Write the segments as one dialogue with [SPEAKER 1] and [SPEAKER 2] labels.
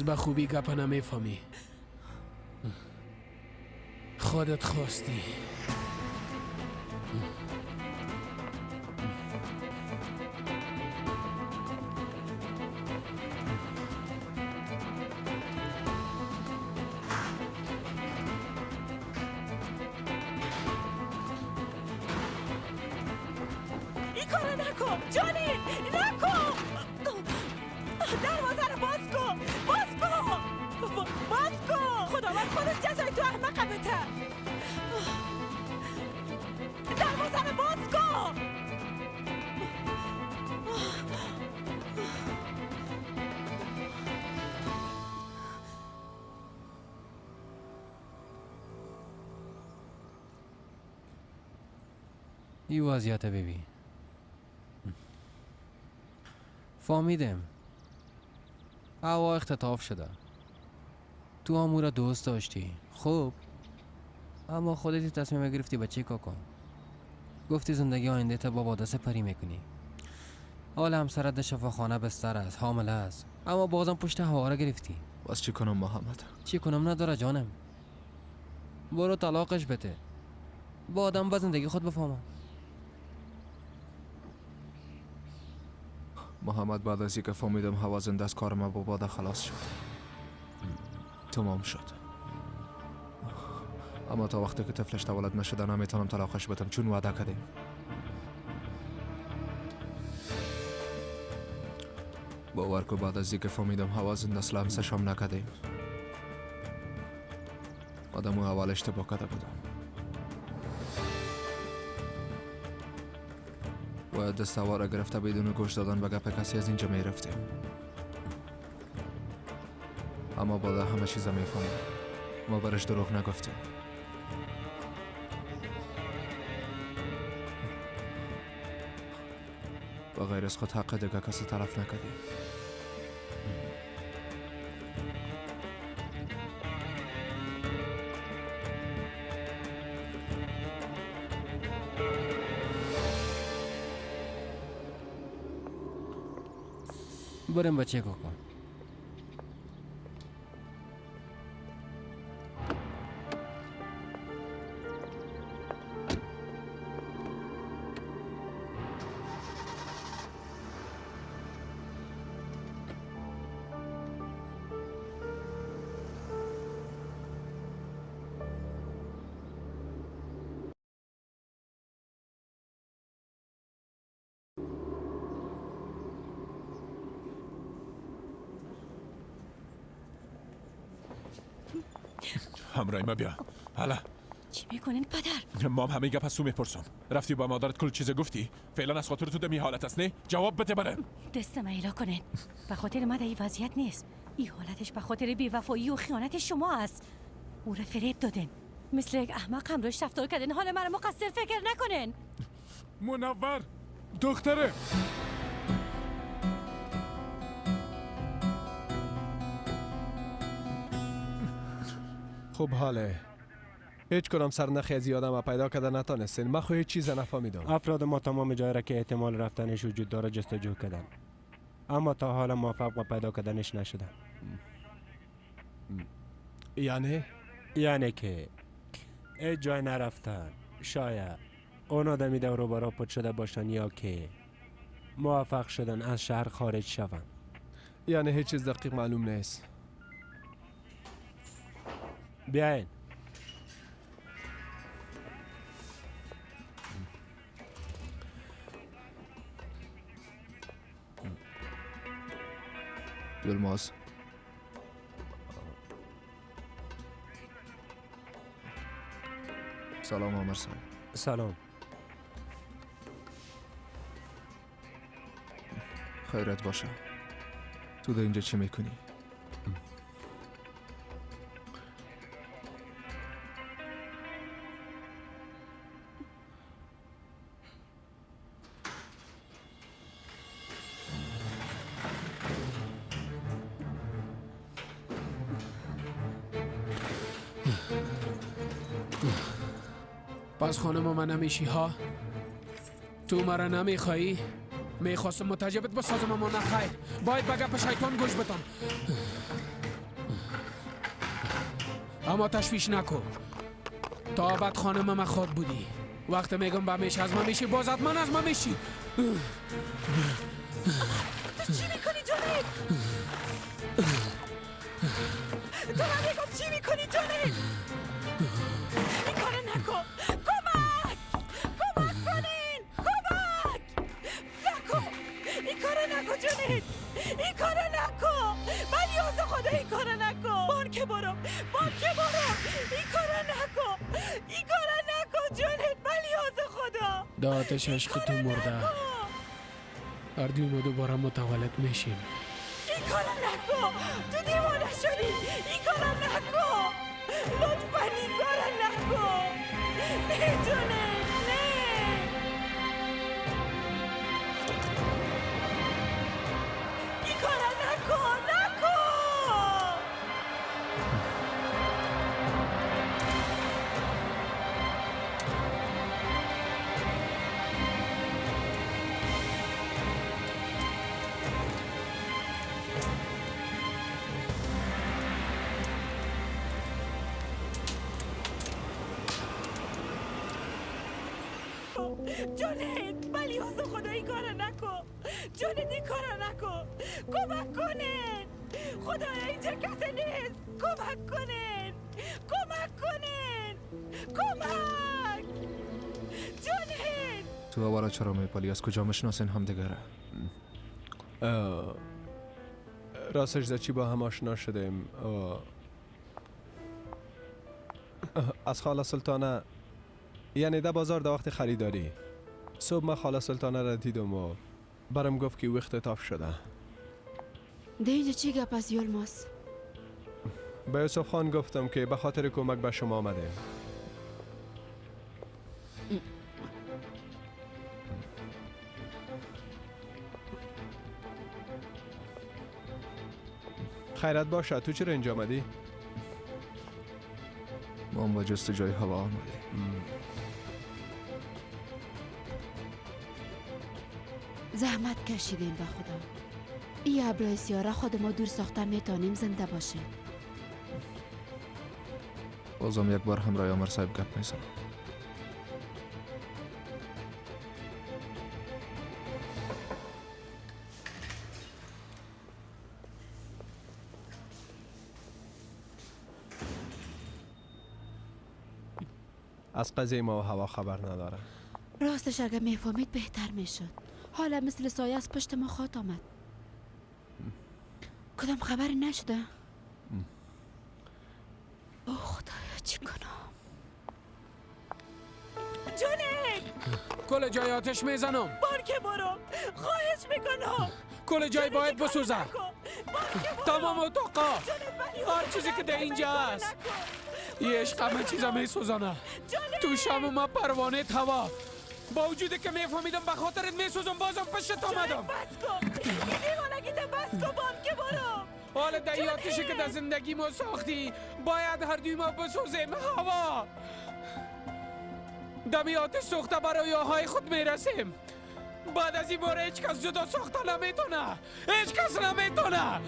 [SPEAKER 1] به خوبی گپ نمیفهمی. خودت خواستی.
[SPEAKER 2] این کارو نکن جانی، نکن. دروازه رو باز کن، باز کن. خداوند خودش جزای تو احمقه بده. دروازه رو باز کن.
[SPEAKER 3] این وضعیت ببین. فهمیدم هوا اختطاف شده، تو امورا دوست داشتی، خب اما خودت تصمیم گرفتی بچه کاکا. گفتی زندگی آینده تا با بادا سپری میکنی. حالا همسرت در شفاخانه بستر است، حامله است، اما بازم پشت هوا را گرفتی.
[SPEAKER 4] باز چی کنم محمد؟
[SPEAKER 3] چی کنم نداره جانم. برو طلاقش بده، با آدم با زندگی خود بفهمم.
[SPEAKER 4] محمد بعد از اینکه فهمیدم هوا زنده از کار ما با باده خلاص شد، تمام شد. اما تا وقتی که طفلش تولد نشده نمیتونم طلاقش بدم، چون وعده کردیم. باور کن بعد از اینکه فهمیدم هوا زنده است لمسش هم نکردیم. آدمو اول اشتباه کرده بودم. باید دست هوا را گرفته بدون گوش دادن به گپ کسی از اینجا میرفتیم. اما بادا همه چیزا میفهمم. ما برش دروغ نگفتیم. با غیر از خود حق دیگه کسی طرف نکردیم.
[SPEAKER 3] بریم بچه کاکا.
[SPEAKER 5] همراهی ما بیا. حالا
[SPEAKER 2] چی میکنین پدر؟
[SPEAKER 5] ما همه گپ از تو میپرسم. رفتی با مادرت کل چیز گفتی؟ فعلا از خاطر تو دمی حالت است نه؟ جواب بده بره.
[SPEAKER 2] دست میلا کنین. به خاطر ما در این وضعیت نیست. این حالتش به خاطر بی‌وفایی و خیانت شما است. او را فریب دادن، مثل یک احمق همراهش رفتار کردن. حال مرا مقصر فکر نکنین.
[SPEAKER 5] منور دختره.
[SPEAKER 6] خب حاله هیچ کنم سرنخی از یادم پیدا کرده نتانستین. من خو هیچ چیز نفهمیدم.
[SPEAKER 7] افراد ما تمام جای را که احتمال رفتنش وجود داره جستجو کردن، اما تا حالا موفق به پیدا کردنش نشدن.
[SPEAKER 6] یعنی
[SPEAKER 7] که هیچ جای نرفتن. شاید اون آدمی دور و برا پد شده باشن یا که موفق شدن از شهر خارج شون.
[SPEAKER 6] یعنی هیچ چیز دقیق معلوم نیست.
[SPEAKER 7] بیاین.
[SPEAKER 4] یلماز سلام عمر صاحب.
[SPEAKER 7] سلام.
[SPEAKER 4] خیرت باشه. تو در اینجا چی میکنی؟
[SPEAKER 1] پس خانم من نمیشی ها؟ تو مرا نمیخوایی؟ میخواستم متجبت بسازم اما نخیر. باید به گپ شیطان گوش بدم. اما تشویش نکن. تا ابد خانم ما خود بودی. وقت میگم با میشه از ما میشی، باز حتما از ما میشی.
[SPEAKER 2] تو چی میکنی جونید؟ تو من میگم چی میکنی جونید؟ این کارو نکن. کمک کنین. کمک نکن. این کارو نکن جونید. این کارو نکن. ولی از خدا این کارو نکن. بانک برو. این کارو نکن. جونید ولی از خدا.
[SPEAKER 1] دادش عشق تو مرده. هر دوی دوباره متولد میشیم.
[SPEAKER 2] این کارو نکن. تو دیوانه شدی. این کارو نکن. لطفا این کارو نکن. نه جونید نه. این کارو نکن. جونید ولی از خدا این کارو نکن. جونید این کارو نکن. کمک کنین. خدایا اینجا کسی نیست. کمک کنین. جونید.
[SPEAKER 4] تو آوارا چرا میپالی؟ از کجا مشناسین هم دیگره؟
[SPEAKER 6] راستش زچی با هم آشنا شدیم. از خاله سلطانه، یعنی ده بازار ده وقت خریداری. صبح من خاله سلطانه را دیدم و برم گفت که وقت تاف شده.
[SPEAKER 8] ده اینجا چی گپ از یلماس؟
[SPEAKER 6] به یوسف خان گفتم که به خاطر کمک به شما آمده. خیرت باشه. تو چرا اینجا آمدی؟
[SPEAKER 4] ما هم با جستجوی هوا آمدیم.
[SPEAKER 8] زحمت کشیدیم به خدا. این ابرای سیاره خود ما دور ساخته میتونیم زنده باشیم.
[SPEAKER 4] بازم یک بار همراه عمر صاحب گپ میزنم.
[SPEAKER 6] از قضیه ما و هوا خبر نداره.
[SPEAKER 8] راستش اگه میفهمید بهتر میشد. حالا مثل سایه از پشت ما خواهد آمد. کدام خبری نشده؟ او خدایا چی کنم؟
[SPEAKER 2] جونید
[SPEAKER 1] کل جای آتش میزنم.
[SPEAKER 2] بانک برو. خواهش میکنم.
[SPEAKER 1] کل جای باید بسوزه. تمام اتاقا، هر چیزی که در اینجا هست. یه عشق همه چیزا میسوزانه. تو شم ما پروانه هوا. با وجودی که میفهمیدم به خاطرت میسوزم، بازم پشت آمدم.
[SPEAKER 2] بس کن. این دیوانگیت بس کن. بانک برو.
[SPEAKER 1] حالا در این آتشی که در زندگی ما ساختی باید هر دوی ما بسوزیم. هوا دمی آتش سوخته برای آهای خود میرسیم. بعد از این بار هیچ کس جدا ساخته نمیتونه. هیچ کس نمیتونه.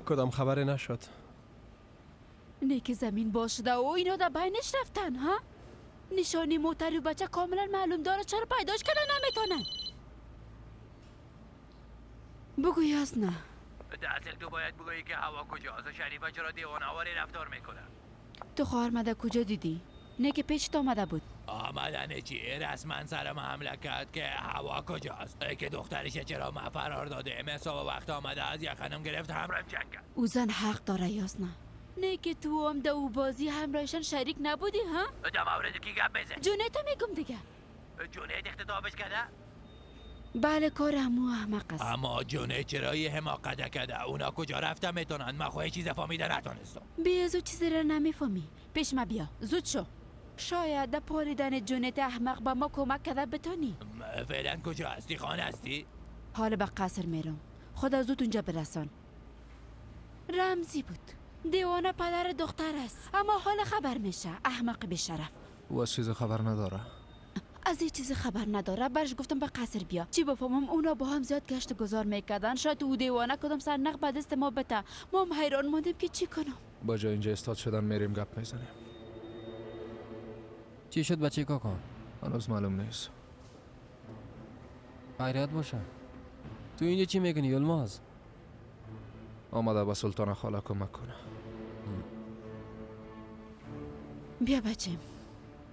[SPEAKER 6] کدام خبری نشد؟
[SPEAKER 8] نه که زمین باشده و اینا در بینش رفتن ها؟ نشانی موتر و بچه کاملا معلوم داره، چرا پیداش کنه نمیتونن؟ بگوی از نه.
[SPEAKER 9] اصل تو باید بگویی که هوا کجاست و شریفه چرا دیوانه‌واری رفتار میکنه.
[SPEAKER 8] تو خواهر مده کجا دیدی؟ نه که پیشت آمده بود.
[SPEAKER 9] آمدن چی؟ رسما سرم حمله کرد که هوا کجاست؟ ای که دخترش چرا ما فرار داده؟ مثلا وقت آمده از یک خانم گرفت همراه جنگ کرد.
[SPEAKER 8] او زن حق داره یاز نه. نه که تو هم دو بازی همراهشان شریک نبودی ها؟
[SPEAKER 9] در مورد کی گپ بزن؟
[SPEAKER 8] جونیت میگم دیگه.
[SPEAKER 9] جونیت اختطافش کرده؟
[SPEAKER 8] بله کار همو احمق است.
[SPEAKER 9] اما جونیت چرا یه حماقت کرده؟ اونا کجا رفتن میتونن؟ من خواهی چیز فهمیده نتونستم.
[SPEAKER 8] بیا زود چیزی را نمیفهمی. پیش ما بیا زود شو. شاید در پالیدن جونت احمق به ما کمک کرده بتونی.
[SPEAKER 9] فعلا کجا هستی؟ خانه هستی؟
[SPEAKER 8] حالا به قصر میرم. خدا زود اونجا برسان. رمزی بود. دیوانه پدر دختر است، اما حال خبر میشه. احمق بیشرف.
[SPEAKER 4] او از چیز خبر نداره.
[SPEAKER 8] از این چیز خبر نداره. برش گفتم به قصر بیا. چی بفهمم اونا با هم زیاد گشت گذار میکردن. شاید او دیوانه کدام سرنخ به دست ما بته. ما هم حیران ماندیم که چی کنم.
[SPEAKER 4] با جای اینجا استاد شدن میریم گپ میزنیم.
[SPEAKER 3] چی شد بچه کاکا؟
[SPEAKER 4] هنوز معلوم نیست.
[SPEAKER 3] خیریت باشه. تو اینجا چی میکنی یلماز؟
[SPEAKER 4] آمده به سلطان خاله کمک کنه.
[SPEAKER 8] بیا بچه.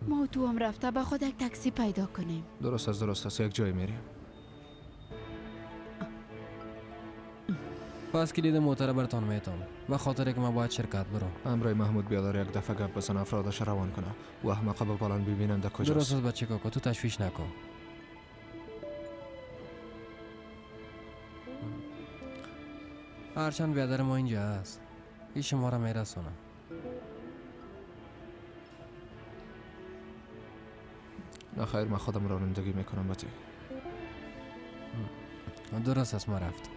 [SPEAKER 8] ما تو هم رفته به خود یک تاکسی پیدا کنیم.
[SPEAKER 4] درست است یک جای میریم.
[SPEAKER 3] پس کلید موتر برتان میتام و خاطره که من باید شرکت برم.
[SPEAKER 4] امرای محمود بیادر یک دفعه گپ بزن افرادش روان کنه و احمقه به بالان ببیننده کجاست.
[SPEAKER 3] درست است بچه کاکا، تو تشویش نکن. هرچند بیادر ما اینجا هست، این شما را میرسونم.
[SPEAKER 4] نه خیر، من خودم رانندگی میکنم بچه.
[SPEAKER 3] درست است، ما رفت.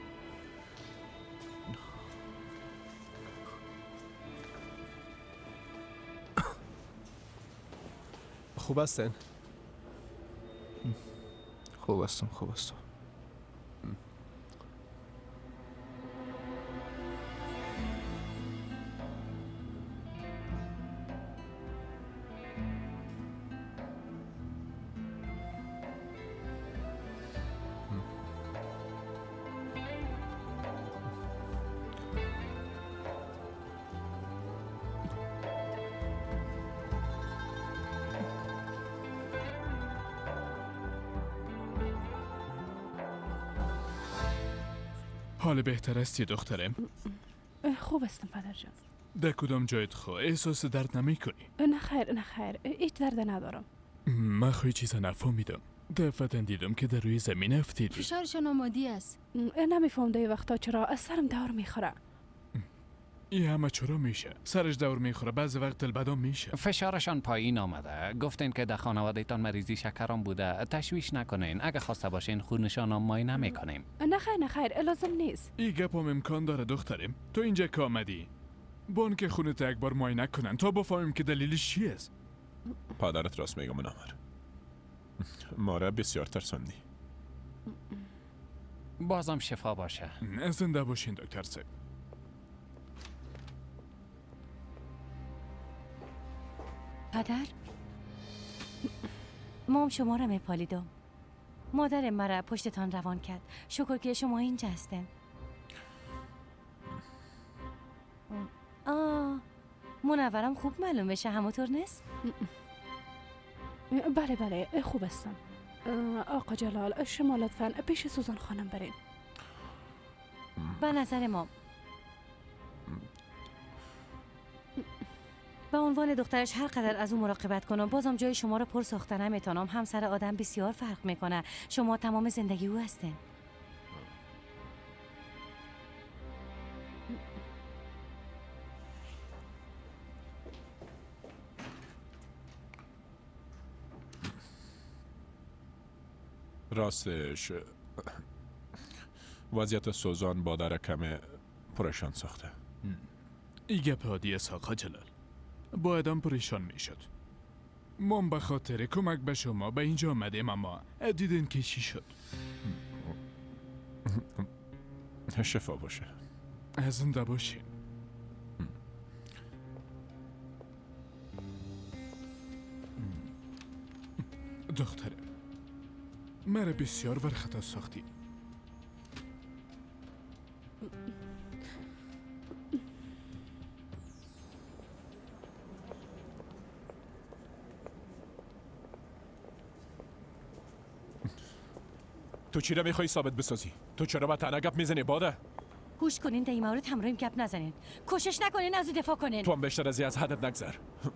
[SPEAKER 6] خوب هستن؟
[SPEAKER 4] خوب هستم.
[SPEAKER 5] حال بهتر استی دخترم؟
[SPEAKER 10] خوب هستم پدر جان.
[SPEAKER 5] در کدام جایت خو احساس درد نمی کنی؟
[SPEAKER 10] نه خیر هیچ درد ندارم.
[SPEAKER 5] من خوی چیزا نفهمیدم. دفعتا دیدم که در روی زمین افتیدی.
[SPEAKER 8] فشارشان آمادی است.
[SPEAKER 10] نمیفهم دی وقتا چرا از سرم دور میخوره.
[SPEAKER 5] این همه چرا میشه؟ سرش دور میخوره، بعضی وقت دلبدام میشه.
[SPEAKER 11] فشارشان پایین آمده. گفتین که در خانوادهتان مریضی شکران بوده. تشویش نکنین. اگه خواسته باشین خونشان هم ماینه میکنیم.
[SPEAKER 10] نه خیر لازم نیست.
[SPEAKER 5] این گپم امکان داره دخترم. تو اینجا که آمدی بان که خونت یک بار ماینه کنن تا بفهمیم که دلیلش چی است. پدرت راست میگم منامر. ما را بسیار ترساندی.
[SPEAKER 11] بازم شفا باشه.
[SPEAKER 5] زنده باشین دکتر صاحب.
[SPEAKER 2] پدر؟ مام شما را میپالیدم. مادر مرا پشتتان روان کرد. شکر که شما اینجا هستین. منورم خوب معلوم بشه، همونطور نیست؟
[SPEAKER 10] بله خوب هستم. آقا جلال شما لطفاً پیش سوزان خانم برین.
[SPEAKER 2] به نظر ما به عنوان دخترش هر قدر از اون مراقبت کنم بازم جای شما رو پر ساخته نمیتونم. همسر آدم بسیار فرق میکنه. شما تمام زندگی او هستین.
[SPEAKER 5] راستش وضعیت سوزان بادر کم پریشان ساخته. این گپ عادی است آقا جلال. با آدم پریشان میشد. من به خاطر کمک به شما به اینجا آمدیم، اما دیدین که چی شد. شفا باشه. زنده باشین. دخترم مرا بسیار ورخطا ساختی. تو چی را میخوایی ثابت بسازی؟ تو چرا با تنها گپ میزنی باده؟
[SPEAKER 2] گوش کنین در این مورد همراهیم گپ نزنین. کوشش نکنین از او دفاع کنین.
[SPEAKER 5] تو هم بیشتر از حدت نگذر.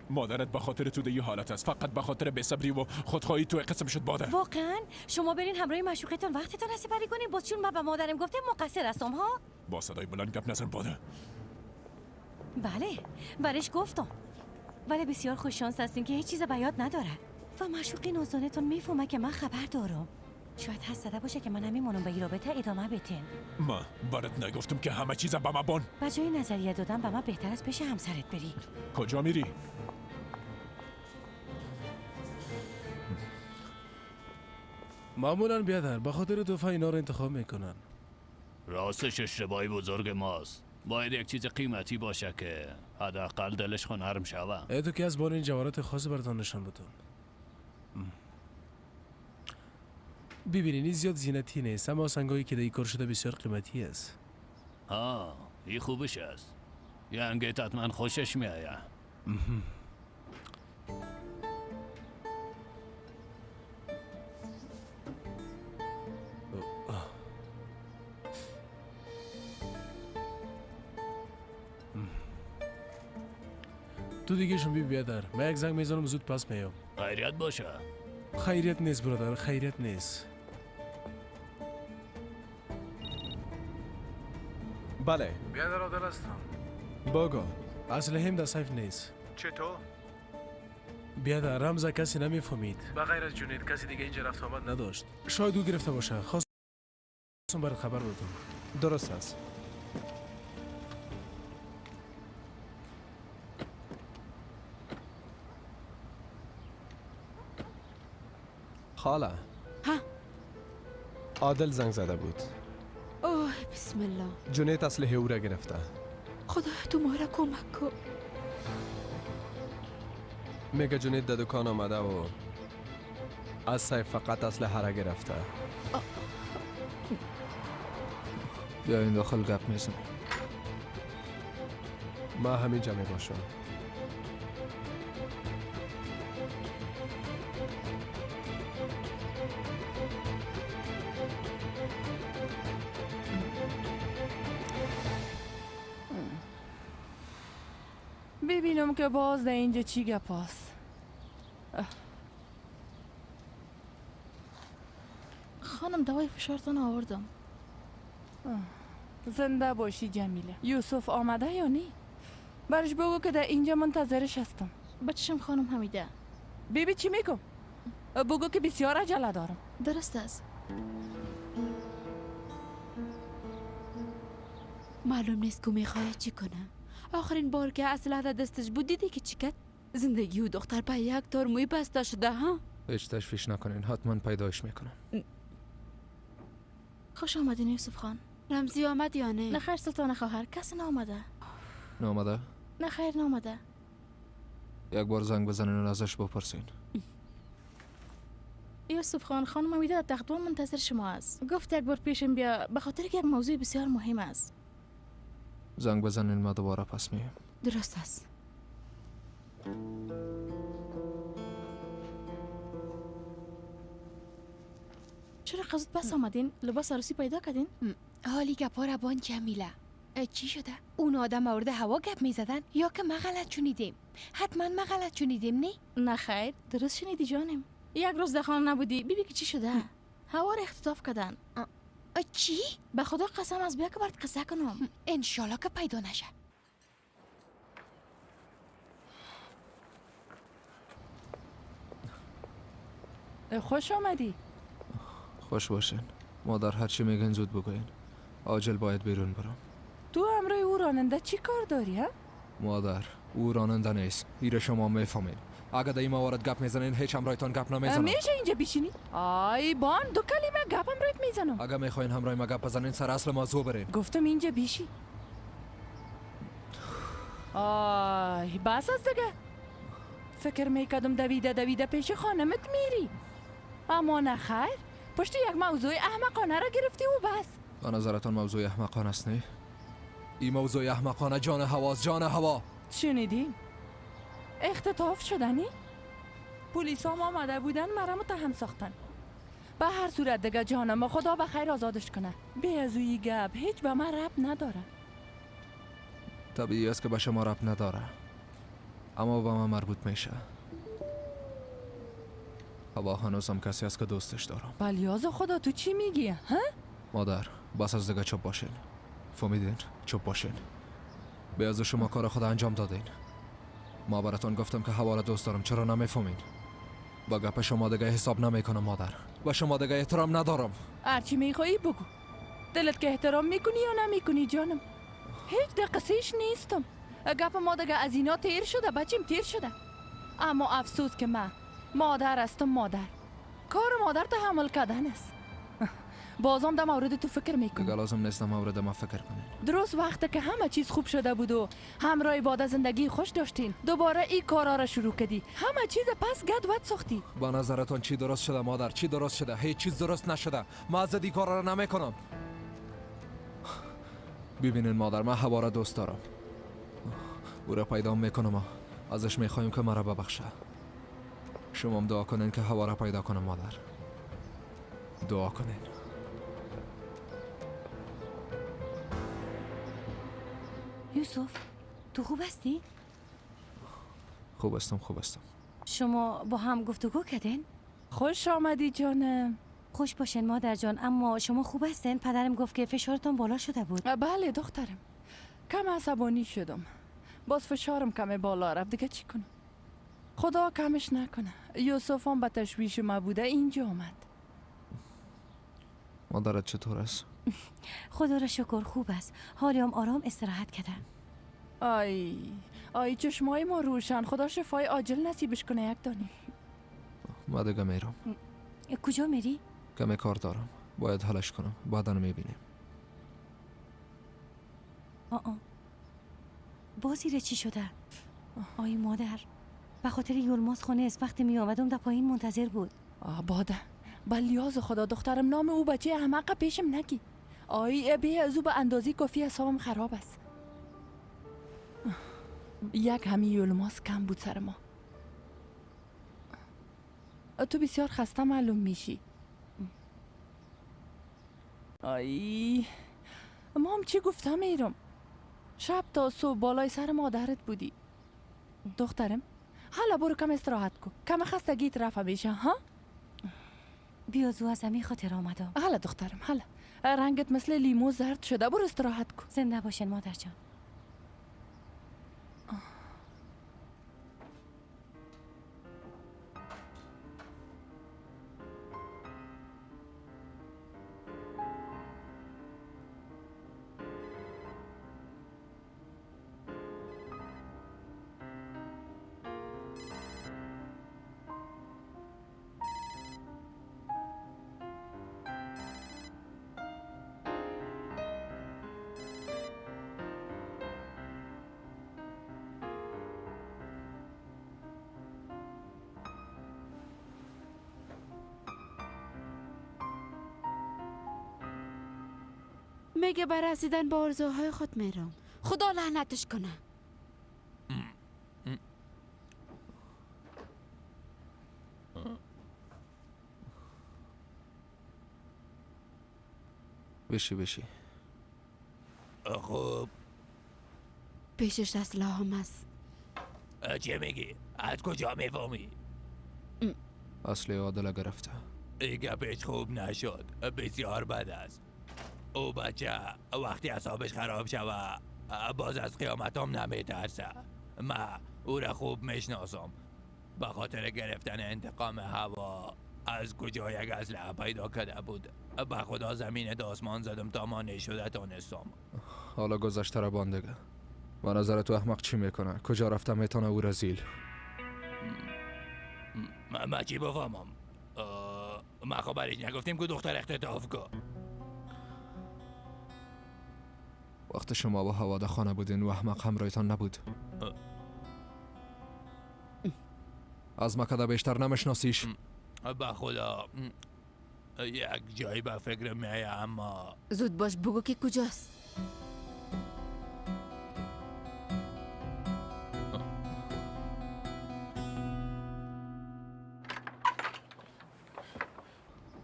[SPEAKER 5] مادرت به خاطر تو دیگه حالت است، فقط به خاطر بی‌صبری و خودخواهی تو قسم شد باده.
[SPEAKER 2] واقعا شما برین همراه معشوقتون وقتتون سپری کنین باز چون من به مادرم گفتم مقصر هستم ها؟
[SPEAKER 5] با صدای بلند گپ نزن باده.
[SPEAKER 2] بله برش گفتم. ولی بسیار خوششانس هستین که هیچ چیز به یاد نداره و معشوقی نازانتون میفهمه که من خبر دارم. شاید حسده باشه که من نمیمونم به این رابطه ادامه بدین.
[SPEAKER 5] ما برات نگفتم که همه چیز به ما بان.
[SPEAKER 2] به جای نظریه دادن به من بهتر از پیش همسرت بری.
[SPEAKER 5] کجا میری؟
[SPEAKER 12] معمولا بیادر به خاطر توفه اینا رو انتخاب میکنن.
[SPEAKER 11] راستش اشتباهی بزرگ ماست. باید یک چیز قیمتی باشه که حداقل دلش نرم شوه.
[SPEAKER 12] تو که از بار این جواهرات خاصی براتون نشان بدم. ببینین این زیاد زینتی نیست، اما آسنگایی که در کار شده بسیار قیمتی است.
[SPEAKER 11] ها این خوبش است. ینگت حتما خوشش میآید.
[SPEAKER 12] تو دیگه شون بیادر، من یک زنگ میزنم زود پس میام.
[SPEAKER 11] خیریت باشه.
[SPEAKER 12] خیریت نیست برادر، خیریت نیست.
[SPEAKER 6] بله
[SPEAKER 12] بیادر عادل هستم.
[SPEAKER 6] بگو.
[SPEAKER 12] اصل هم در سیف نیست.
[SPEAKER 6] چطور؟
[SPEAKER 12] بیادر رمز کسی نمیفهمید. به غیر از جنید کسی دیگه اینجا رفت آمد نداشت. شاید او گرفته باشه. خواستم برات خبر بدم.
[SPEAKER 6] درست است. خاله.
[SPEAKER 8] ها.
[SPEAKER 6] عادل زنگ زده بود.
[SPEAKER 8] اوه بسم الله.
[SPEAKER 6] جنید اسلحه او را گرفته.
[SPEAKER 8] خدا تو ما را کمک کن.
[SPEAKER 6] میگه جنید در دکان آمده و از سیف فقط اسلحه را گرفته.
[SPEAKER 4] بیا این داخل گپ میزن.
[SPEAKER 6] ما همینجا می باشم.
[SPEAKER 13] ببینم که باز در اینجا چی گپ است.
[SPEAKER 8] خانم دوای فشارتان آوردم.
[SPEAKER 13] زنده باشی جمیله. یوسف آمده یا نی؟ برش بگو که در اینجا منتظرش هستم.
[SPEAKER 8] بچشم خانم حمیده.
[SPEAKER 13] بیبی چی میگم؟ بگو که بسیار عجله دارم.
[SPEAKER 8] درست است. معلوم نیست که میخواهد چی کنه. آخرین بار که اسلحه در دستش بود دیدی که چی کرد؟ زندگی و دختر به یک تار موی بسته شده ها؟
[SPEAKER 4] هیچ تشویش نکنین، حتما پیدایش میکنم.
[SPEAKER 8] خوش آمدین یوسف خان. رمزی آمد یا نه؟ نه خیر سلطان خواهر، کسی نآمده.
[SPEAKER 4] نامده؟
[SPEAKER 8] نه خیر نآمده.
[SPEAKER 4] یک بار زنگ بزنین و ازش بپرسین.
[SPEAKER 8] یوسف خان خانم امیده در تختوان منتظر شما است. گفت یک بار پیشم بیا به خاطر که یک موضوع بسیار مهم است.
[SPEAKER 4] زنگ بزنین ما دوباره پس میایم.
[SPEAKER 8] درست است. چرا قصد بس آمدین؟ لباس عروسی پیدا کردین؟
[SPEAKER 14] حالی گپا را بان جمیله. چی شده؟ اون آدم مورد هوا گپ میزدن یا که ما غلط شنیدیم؟ حتما ما غلط شنیدیم نی؟
[SPEAKER 8] نه خیر درست شنیدی جانم. یک روز در خانه نبودی بیبی که چی شده؟ هوا را اختطاف کردن.
[SPEAKER 14] چی؟
[SPEAKER 8] به خدا قسم از بیا که برات قصه کنم.
[SPEAKER 14] انشالله که پیدا نشه.
[SPEAKER 13] خوش آمدی.
[SPEAKER 4] خوش باشین. مادر هرچی میگن زود بگوین. عاجل باید بیرون برم.
[SPEAKER 13] تو امروی او راننده چی کار داری ها؟
[SPEAKER 4] مادر او راننده نیست. ایره شما میفهمین. اگه در این موارد گپ میزنین هیچ همراهتان گپ نمیزنم.
[SPEAKER 13] میشه اینجا بشینی؟ آی بان دو کلمه گپ همراهت میزنم.
[SPEAKER 4] اگه میخواین همراه ما گپ بزنین سر اصل موضوع برین.
[SPEAKER 13] گفتم اینجا بیشی. آی بس از دیگه. فکر میکردم دویده پیش خانمت میری. اما نه خیر. پشت یک موضوع احمقانه را گرفتی و بس.
[SPEAKER 4] به نظرتان موضوع احمقانه است نه؟ این موضوع احمقانه جان هواست، جان هوا.
[SPEAKER 13] شنیدین؟ اختطاف شدنی؟ پلیس هم آمده بودن مرا متهم ساختن. به هر صورت دیگه جانم خدا بخیر آزادش کنه. بی از اوی گپ هیچ به من ربط نداره.
[SPEAKER 4] طبیعی است که به شما ربط نداره، اما به من مربوط میشه. هوا هنوزم کسی است که دوستش دارم.
[SPEAKER 13] بلیاز خدا تو چی میگی ها؟
[SPEAKER 4] مادر بس از دیگه چوب باشین. فهمیدین؟ چوب باشین. بیازو شما کار خود انجام دادین. ما براتون گفتم که هوا را دوست دارم، چرا نمیفهمین؟ با گپ شما دیگه حساب نمیکنم مادر. با شما دیگه احترام ندارم.
[SPEAKER 13] هرچی میخوایی بگو. دلت که احترام میکنی یا نمیکنی جانم؟ هیچ دقیقش نیستم. گپ ما دیگه از اینا تیر شده، بچیم تیر شده. اما افسوس که من مادر هستم. مادر کار مادر تحمل کردن است. بازم در مورد تو فکر میکنم.
[SPEAKER 4] دیگه لازم نیست مورد ما فکر کنین.
[SPEAKER 13] درست وقتی که همه چیز خوب شده بود و همراه بعد زندگی خوش داشتین، دوباره این کارا را شروع کردی. همه چیز پس گدوت ساختی.
[SPEAKER 4] با نظرتون چی درست شده مادر؟ چی درست شده؟ هیچ چیز درست نشده. ما از این کارا را نمیکنم. ببینین مادر، من هوا را دوست دارم. او را پیدا میکنم. ازش میخوایم که مرا ببخشه. شما هم دعا کنین که هوا را پیدا کنم مادر. دعا کنین.
[SPEAKER 2] یوسف تو خوب هستی؟
[SPEAKER 4] خوب هستم.
[SPEAKER 2] شما با هم گفتگو کردین؟
[SPEAKER 13] خوش آمدی جانم.
[SPEAKER 2] خوش باشین مادر جان. اما شما خوب هستین؟ پدرم گفت که فشارتون بالا شده بود.
[SPEAKER 13] بله دخترم، کم عصبانی شدم. باز فشارم کم بالا رفت. دیگه چی کنم؟ خدا کمش نکنه. یوسف هم به تشویش ما بوده اینجا آمد.
[SPEAKER 4] مادرت چطور است؟
[SPEAKER 2] خدا را شکر خوب است. حالی هم آرام استراحت کردن.
[SPEAKER 13] آی چشمای ما روشن. خدا شفای عاجل نصیبش کنه. یک دانی
[SPEAKER 4] ما دیگه میرم.
[SPEAKER 2] کجا میری؟
[SPEAKER 4] کمی کار دارم، باید حلش کنم. بعدا میبینیم.
[SPEAKER 2] بازی چی شده؟ آی مادر، به خاطر یلماز خانه است. وقتی می آمدم در پایین منتظر بود.
[SPEAKER 13] باده بلیاز خدا دخترم، نام او بچه احمق پیشم نگی. بی از او به اندازی کافی حسابم خراب است. یک همی یلماز کم بود سر ما. تو بسیار خسته معلوم میشی. ما هم چی گفتم میرم. شب تا صبح بالای سر مادرت بودی. دخترم حالا برو کم استراحت کن. کم خستگیت رفع میشه ها؟
[SPEAKER 2] بیازو از همین خاطر آمدم.
[SPEAKER 13] حالا دخترم حالا رنگت مثل لیمو زرد شده. برو استراحت کن.
[SPEAKER 2] زنده باشین مادر جان.
[SPEAKER 8] میگه بر رسیدن به آرزوهای خود میرم. خدا لعنتش کنه.
[SPEAKER 4] بشی
[SPEAKER 9] خوب.
[SPEAKER 8] پیشش اسلحه هم هست.
[SPEAKER 9] چه میگی؟ از کجا میفهمی؟
[SPEAKER 4] اصلی عادل گرفته.
[SPEAKER 9] این گپش خوب نشد. بسیار بد است. او بچه وقتی اعصابش خراب شود باز از قیامتم نمیترسه. من او را خوب میشناسم. به خاطر گرفتن انتقام هوا از کجا یک اسلحه پیدا کرده بود. به خدا زمین داسمان زدم تا ما نشده تانستم.
[SPEAKER 4] حالا گذشته را باندگه. به نظر تو احمق چی میکنه؟ کجا رفته میتونه او را زیل؟
[SPEAKER 9] من چی بفهمم؟ ما خبرش نگفتیم که دختر اختطاف کن.
[SPEAKER 4] وقت شما با هوا در خانه بودین و احمق همراهتان نبود. از مکده بیشتر نمیشناسیش؟
[SPEAKER 9] به خدا یک جایی به فکر میایه اما
[SPEAKER 8] زود باش بگو که کجاست.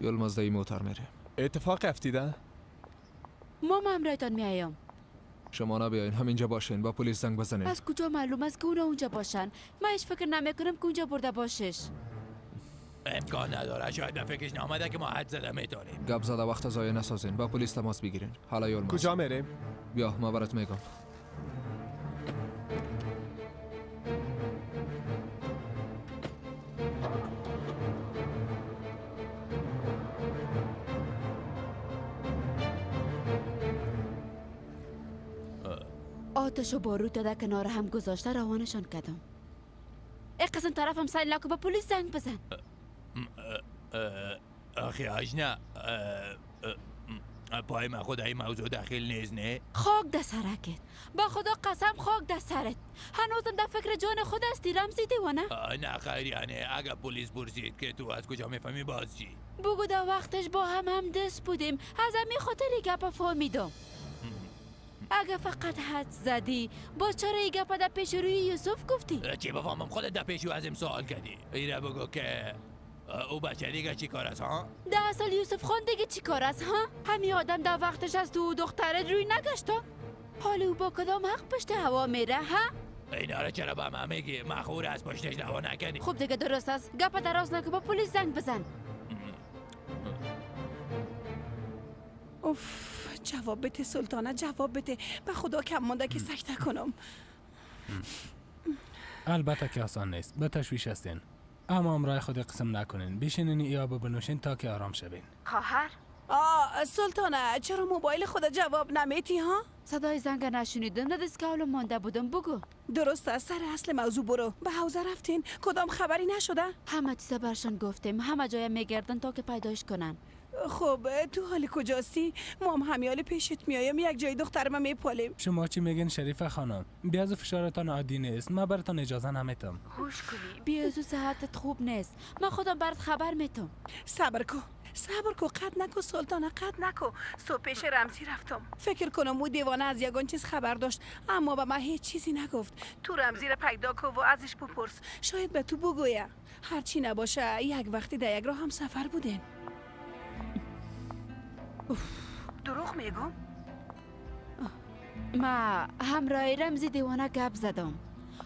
[SPEAKER 4] یلماز ای موتر میره.
[SPEAKER 6] اتفاق افتیده؟
[SPEAKER 8] ما همراهتان میایم.
[SPEAKER 4] شما نبیاین، همینجا باشین. با پلیس زنگ بزنین.
[SPEAKER 8] از کجا معلوم است که اونا اونجا باشن؟ من هیچ فکر نمیکنم که اونجا برده باشش.
[SPEAKER 9] امکان نداره. شاید به فکرش نامده که ما حد زده میتونیم.
[SPEAKER 4] گپ زده وقت ضایع نسازین. با پلیس تماس بگیرین. حالا یلماز
[SPEAKER 6] کجا میریم؟
[SPEAKER 4] بیا ما برات میگم.
[SPEAKER 8] کارتشو با رو داده کنار هم گذاشته روانشان کردم. ای قسم طرفم سعی نکن به پلیس زنگ بزن.
[SPEAKER 9] آخی آجنا پای من خدای موضوع داخل نیست نه؟
[SPEAKER 8] خاک در سرکت. با خدا قسم خاک در سرت. هنوزم در فکر جان خود هستی رمزی دیوانه؟
[SPEAKER 9] نه خیر یعنی اگر پلیس پرسید که تو از کجا میفهمی باز چی؟
[SPEAKER 8] بگو در وقتش با هم دست بودیم. از همین خاطر گپ فهمیدم. اگه فقط حد زدی با چرا ای گپ در پیش روی یوسف گفتی؟
[SPEAKER 9] چی بفهمم خودت در پیشو ازم سوال کردی. ایره بگو که او بچه دیگه چی کار است ها؟
[SPEAKER 8] 10 سال یوسف خان دیگه چی کار است ها؟ همین آدم در وقتش از تو دخترت روی نگشت ها؟ حالا او با کدام حق پشت هوا میره ها؟
[SPEAKER 9] اینا رو چرا با من میگی؟ مخور از پشتش دعوا نکنی.
[SPEAKER 8] خوب دیگه درست است. گپ دراز نکن با پلیس زنگ بزن.
[SPEAKER 10] اوف جواب بده سلطانه جواب بده. به خدا کم مونده که سکته کنم.
[SPEAKER 12] البته که آسان نیست. به تشویش هستین. اما امرای خود قسم نکنین. بشینین یا بنوشین تا که آرام شوین.
[SPEAKER 8] خواهر
[SPEAKER 10] سلطانه چرا موبایل خود جواب نمیتی ها؟
[SPEAKER 8] صدای زنگ نشنیدم. ندست که اولو مانده بودم. بگو.
[SPEAKER 10] درست است. سر اصل موضوع برو. به حوزه رفتین؟ کدام خبری نشده؟
[SPEAKER 8] همه چیز برشان گفتیم. همه جای میگردن تا که پیداش کنن.
[SPEAKER 10] خب تو حال کجاستی؟ ما هم همیال پیشت میایم. یک جای دخترم میپالیم.
[SPEAKER 12] شما چی میگین شریفه خانم؟ بیازو فشارتان عادی نیست. من براتان اجازه نمیتم.
[SPEAKER 8] گوش کنی. بیازو صحتت خوب نیست. من خودم برات خبر میتم.
[SPEAKER 10] صبر کو قد نکو سلطانه قد نکو. صبح پیش رمزی رفتم. فکر کنم او دیوانه از یگان چیز خبر داشت اما به من هیچ چیزی نگفت. تو رمزی را پیدا کو و ازش بپرس. شاید به تو بگویه. هرچی نباشه یک وقتی در یک راه هم سفر بودین. دروغ میگم؟
[SPEAKER 8] ما همراه رمزی دیوانه گپ زدم.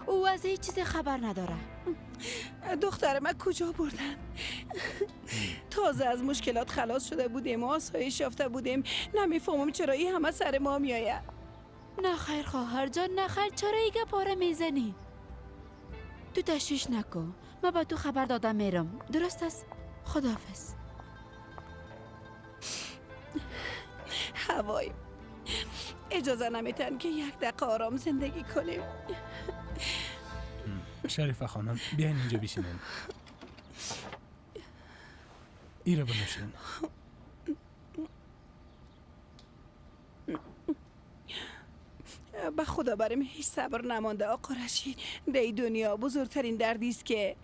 [SPEAKER 8] او از هیچ چیز خبر نداره.
[SPEAKER 10] دختر من کجا بردن؟ تازه از مشکلات خلاص شده بودیم و آسایش یافته بودیم. نمیفهمم چرا این همه سر ما میآید.
[SPEAKER 8] نه خیر خواهر جان نه خیر. چرا ایگه پاره میزنی؟ تو تشویش نکن. من با تو خبر دادم میرم. درست است؟ خداحافظ.
[SPEAKER 10] هوای اجازه نمیتن که یک دقیقه آرام زندگی کنیم.
[SPEAKER 12] شریفه خانم بیاین اینجا بشینین. ایره بنوشین.
[SPEAKER 10] به خدا بریم هیچ صبر نمانده آقا رشید. در دنیا بزرگترین دردی است که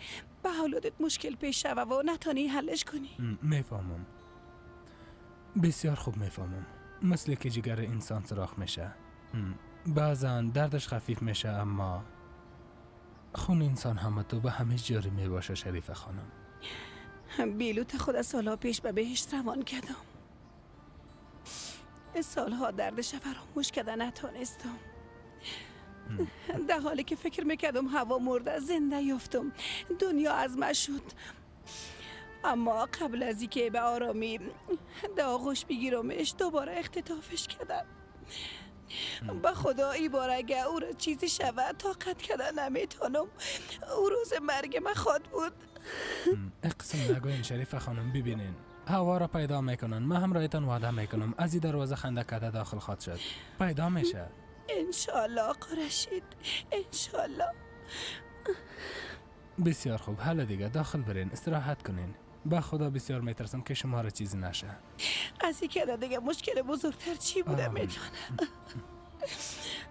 [SPEAKER 10] به حالت مشکل پیش شوه و نتانی حلش کنی.
[SPEAKER 12] میفهمم. بسیار خوب میفهمم. مثل که جگر انسان سراخ میشه. بعضا دردش خفیف میشه اما خون انسان همه تو به همه جاری میباشه شریفه خانم.
[SPEAKER 10] بیلوت خود سالها پیش به بهشت روان کردم. سالها دردش فراموش کردن نتانستم. در حالی که فکر میکردم هوا مرده زنده یافتم. دنیا از من شد. اما قبل از اینکه به آرامی در آغوش بگیرمش دوباره اختطافش کردن. به خدا ای بار اگه او را چیزی شود طاقت کردن نمیتونم. او روز مرگ من خواد بود.
[SPEAKER 12] اقسم نگوین شریفه خانم. ببینین هوا را پیدا میکنن. من هم رایتان وعده میکنم از این دروازه خنده کده داخل خواهد شد. پیدا میشه.
[SPEAKER 10] انشالله آقا رشید انشالله.
[SPEAKER 12] بسیار خوب. حالا دیگه داخل برین استراحت کنین. به خدا بسیار میترسم که شما را چیزی نشه.
[SPEAKER 10] از این که دیگه مشکل بزرگتر چی بوده میدونم.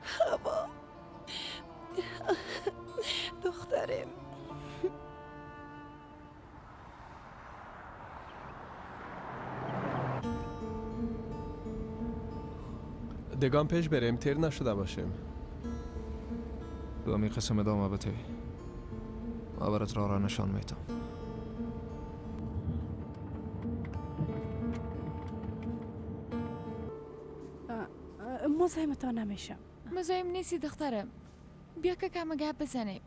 [SPEAKER 10] هوا دخترم.
[SPEAKER 6] دگان پیش بریم تیر نشده باشیم.
[SPEAKER 4] تو همین قسم ادامه بده. ما برات راه را نشان میتم.
[SPEAKER 10] مزاحمتان نمیشم.
[SPEAKER 13] مزاحم نیستی دخترم. بیا که کم گپ بزنیم.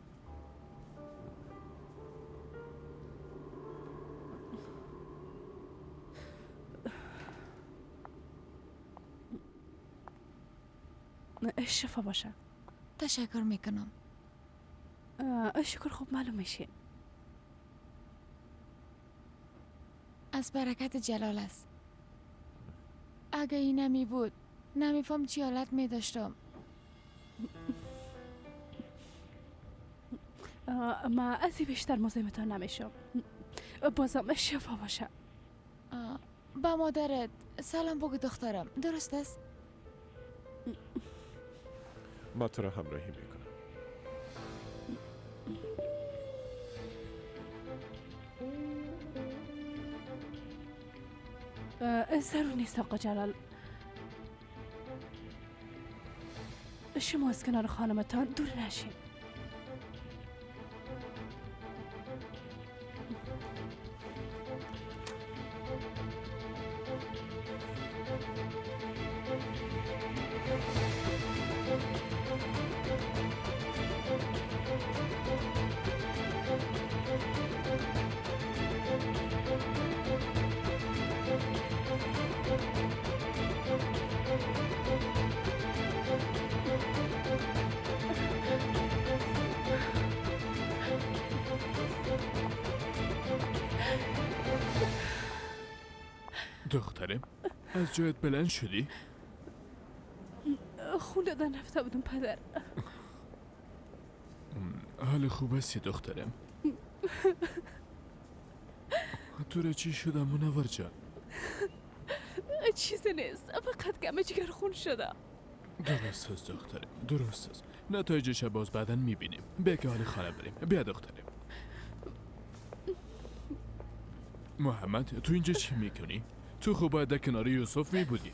[SPEAKER 10] شفا باشه.
[SPEAKER 13] تشکر میکنم.
[SPEAKER 10] شکر خوب معلوم میشین.
[SPEAKER 13] از برکت جلال است. اگه این نمی بود نمیفهم چی حالت می داشتم.
[SPEAKER 10] ما ازی بیشتر مزاحمتان نمیشم. بازم شفا باشه.
[SPEAKER 14] با مادرت سلام بگو دخترم، درست است؟
[SPEAKER 5] ما تو را همراهی میکنم.
[SPEAKER 10] ضرور نیست آقا جلال. شما از کنار خانمتان دور نشین.
[SPEAKER 5] دخترم از جایت بلند شدی؟
[SPEAKER 10] خونه دادن رفته بودم پدر.
[SPEAKER 5] حال خوب هستی دخترم؟ تو را چی شده منور جان؟
[SPEAKER 10] چیزی نیست، فقط گم جگر خون شده.
[SPEAKER 5] درست است دخترم، درست است. نتایجش باز بعداً میبینیم. بیا که حال خانه بریم. بیا دخترم. محمد تو اینجا چی میکنی؟ تو خوب باید در کنار یوسف میبودی.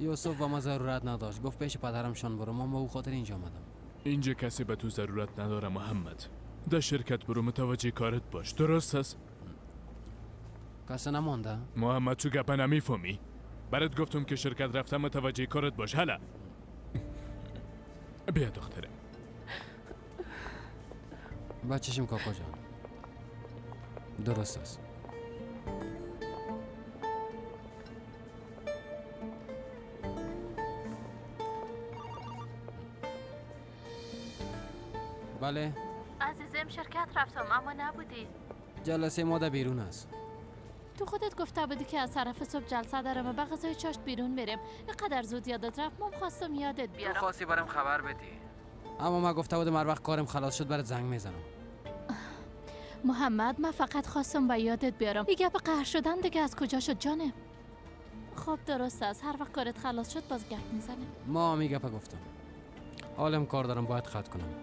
[SPEAKER 3] یوسف با ما ضرورت نداشت، گفت پیش پدرمشان برو، من با او خاطر اینجا آمدم.
[SPEAKER 5] اینجا کسی به تو ضرورت نداره محمد. در شرکت برو، متوجه کارت باش. درست است؟
[SPEAKER 3] کسی نمانده؟
[SPEAKER 5] محمد تو گپه نمیفهمی؟ برات گفتم که شرکت رفتم، متوجه کارت باش. هلا بیا دخترم.
[SPEAKER 3] بچشم کاکا جان. درست است. بله
[SPEAKER 2] عزیزم شرکت رفتم اما نبودی.
[SPEAKER 3] جلسه ما در بیرون است.
[SPEAKER 2] تو خودت گفته بودی که از طرف صبح جلسه دارم و به غذای چاشت بیرون میریم. اینقدر زود یادت رفت؟ من خواستم یادت بیارم.
[SPEAKER 3] تو خواستی برام خبر بدی. اما من گفته بودم هر وقت کارم خلاص شد برات زنگ میزنم.
[SPEAKER 2] محمد من فقط خواستم به یادت بیارم. این گپ قهر شدن دیگه از کجا شد جانم؟ خب درست است، هر وقت کارت خلاص شد باز گپ میزنیم.
[SPEAKER 3] ما می گپ گفتم. حالم کار دارم باید خط کنم.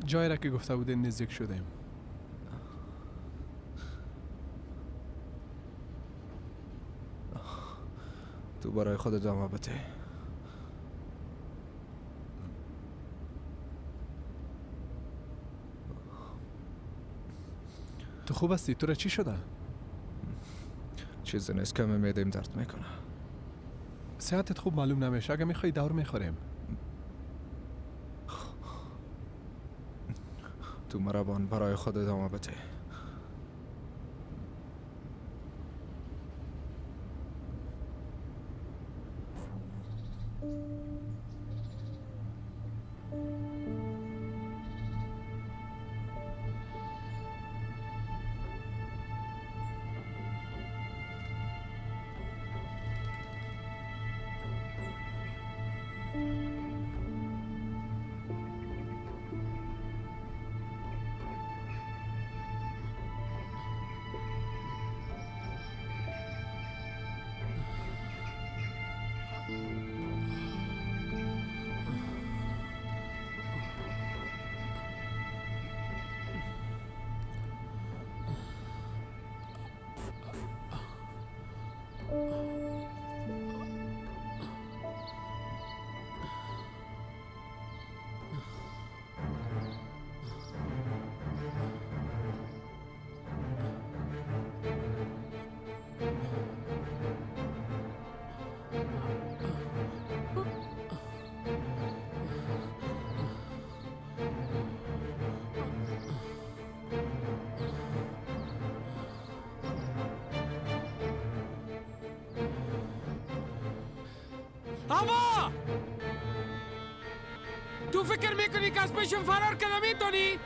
[SPEAKER 6] جایی را که گفته بودین نزدیک شدیم.
[SPEAKER 4] تو برای خود ادامه بده.
[SPEAKER 6] تو خوب هستی؟ تو را چی شده؟
[SPEAKER 4] چیزی نیست که معده‌ام درد میکنه.
[SPEAKER 6] صحتت خوب معلوم نمیشه. اگه میخوای دور میخوریم.
[SPEAKER 4] تو مربان برای خود ادامه بده.
[SPEAKER 1] هوا تو فکر میکنی که از پیشم فرار کنم میتونی؟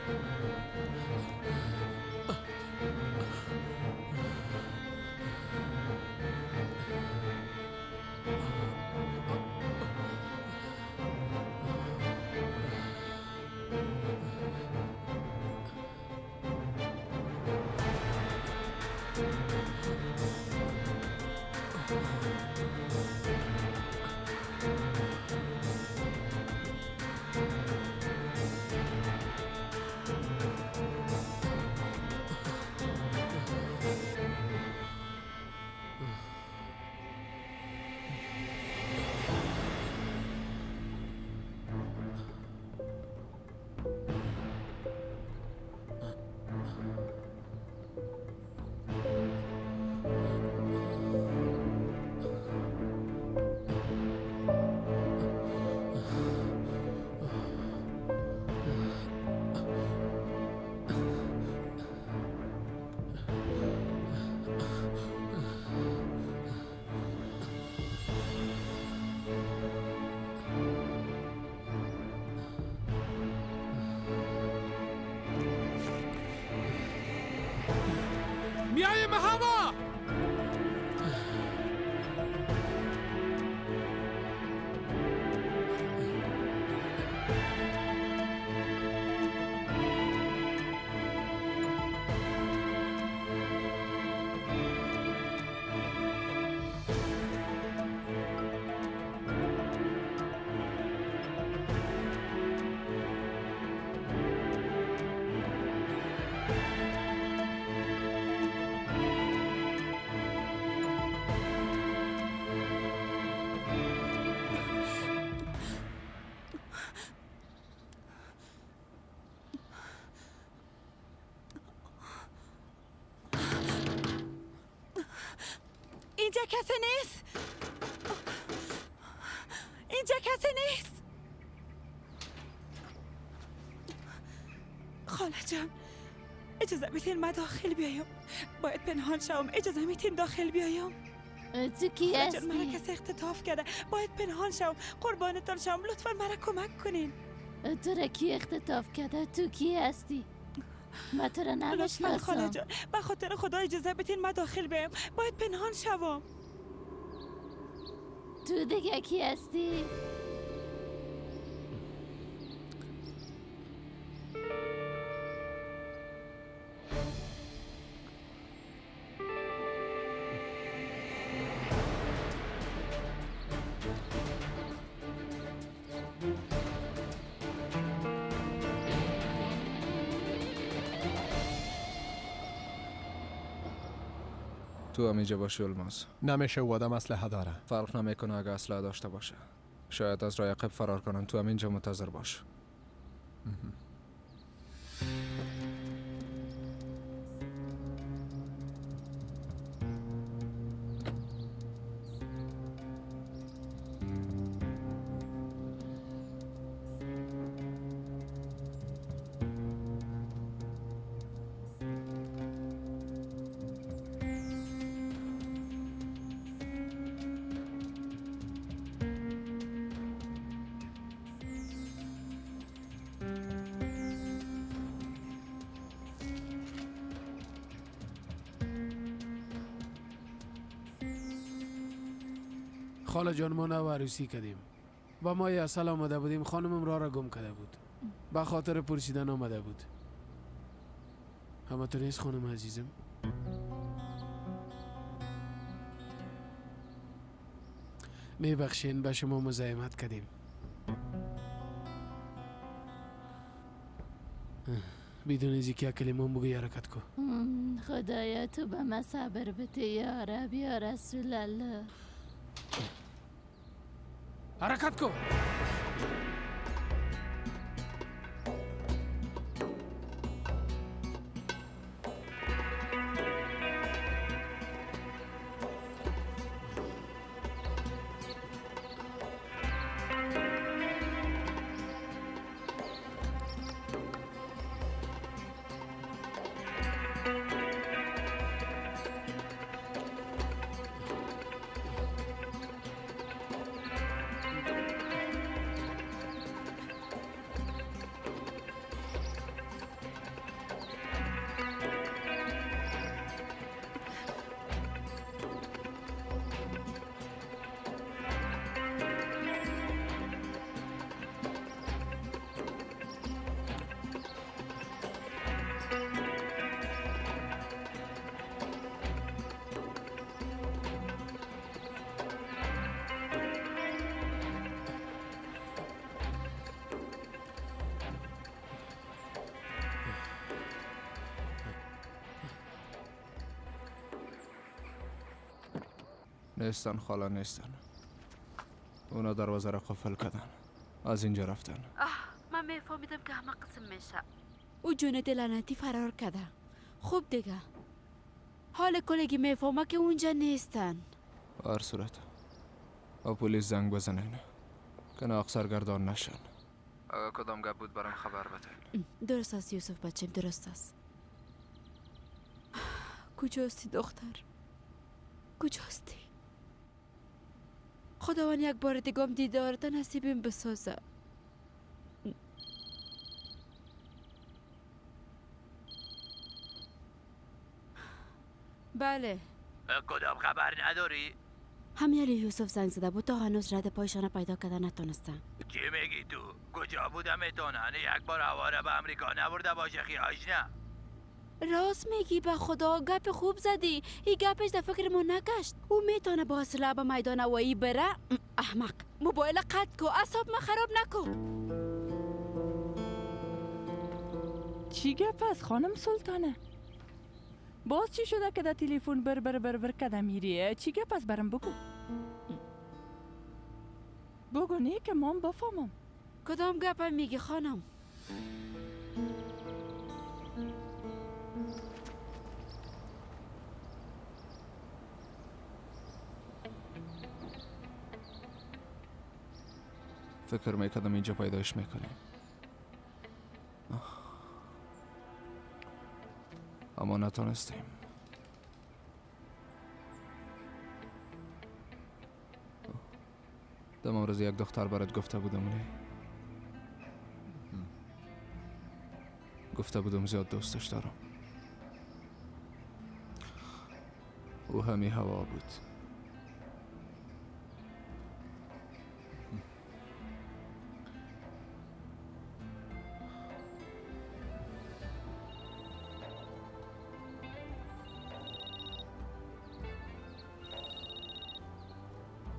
[SPEAKER 1] میایم هوا
[SPEAKER 10] اینجا کسی نیست. اینجا کسی نیست. خاله جان اجازه میتین من داخل بیایم. باید پنهان شوم. اجازه میتین داخل بیایم.
[SPEAKER 8] تو کی
[SPEAKER 10] خاله جان
[SPEAKER 8] هستی؟
[SPEAKER 10] مرا کسی اختطاف کرده. باید پنهان شوم. قربانتان شوم. لطفا مرا کمک کنین.
[SPEAKER 8] تو را کی اختطاف کرده؟ تو کی هستی؟ من تو را
[SPEAKER 10] لطفا خاله
[SPEAKER 8] نمیشناسم.
[SPEAKER 10] جان به خاطر خدا اجازه بدین من داخل بیایم. باید پنهان شوم.
[SPEAKER 8] تو دیگه کی هستی؟
[SPEAKER 4] تو هم اینجا باشی الماس.
[SPEAKER 6] نمیشه او آدم اسلحه داره.
[SPEAKER 4] فرق نمیکنه اگه اسلحه داشته باشه. شاید از راه عقب فرار کنن. تو هم اینجا منتظر باش.
[SPEAKER 1] خاله جان ما نو عروسی کردیم و ما یه اصل آمده بودیم. خانمم را گم کرده بود. به خاطر پرسیدن آمده بود. همه تو نیست خانم عزیزم؟ میبخشین به شما مزاحمت کردیم. بدون از اینکه کلمه بگی حرکت کو.
[SPEAKER 8] خدایا تو به من صبر بده یا رب یا رسول الله.
[SPEAKER 1] حرکت کو.
[SPEAKER 4] نیستن خاله نیستن. اونا دروازه را قفل کردن. از اینجا رفتن.
[SPEAKER 8] من میفهمیدم که همه قسم میشه. او جونت لعنتی فرار کرده. خوب دیگه. حال کلگی میفهمه که اونجا نیستن.
[SPEAKER 4] هر صورت با پلیس زنگ بزنین که ناق سرگردان نشن. اگه کدام گپ بود برام خبر بدین.
[SPEAKER 8] درست است یوسف بچم، درست است. کجاستی دختر؟ کجاستی؟ خداوند یک بار دیگم دیدارت نصیبیم بسازه. بله.
[SPEAKER 9] کدام خبر نداری؟
[SPEAKER 8] همین یوسف زنگ زده بود تا هنوز رد پایشان پیدا کردن نتونستن.
[SPEAKER 9] چی میگی تو؟ کجا بودم میتونن؟ یک بار هواره به امریکا نبرده باشه خیاش نه؟
[SPEAKER 8] راست میگی، به خدا گپ خوب زدی. این گپش در فکر ما نگشت. او میتونه با اسلحه به میدان هوایی بره؟ احمق. موبایل قطع کو، اعصاب ما خراب نکو.
[SPEAKER 13] چی گپ است خانم سلطانه؟ باز چی شده که در تلفن بر کده میری؟ چی گپ است برام بگو. بگو نه که من بفهمم.
[SPEAKER 8] کدام گپ میگی خانم؟
[SPEAKER 4] فکر میکردم اینجا پیداش میکنیم، اما نتونستیم. دم امروز یک دختر برات گفته بودم نه؟ گفته بودم زیاد دوستش دارم. او همی هوا بود.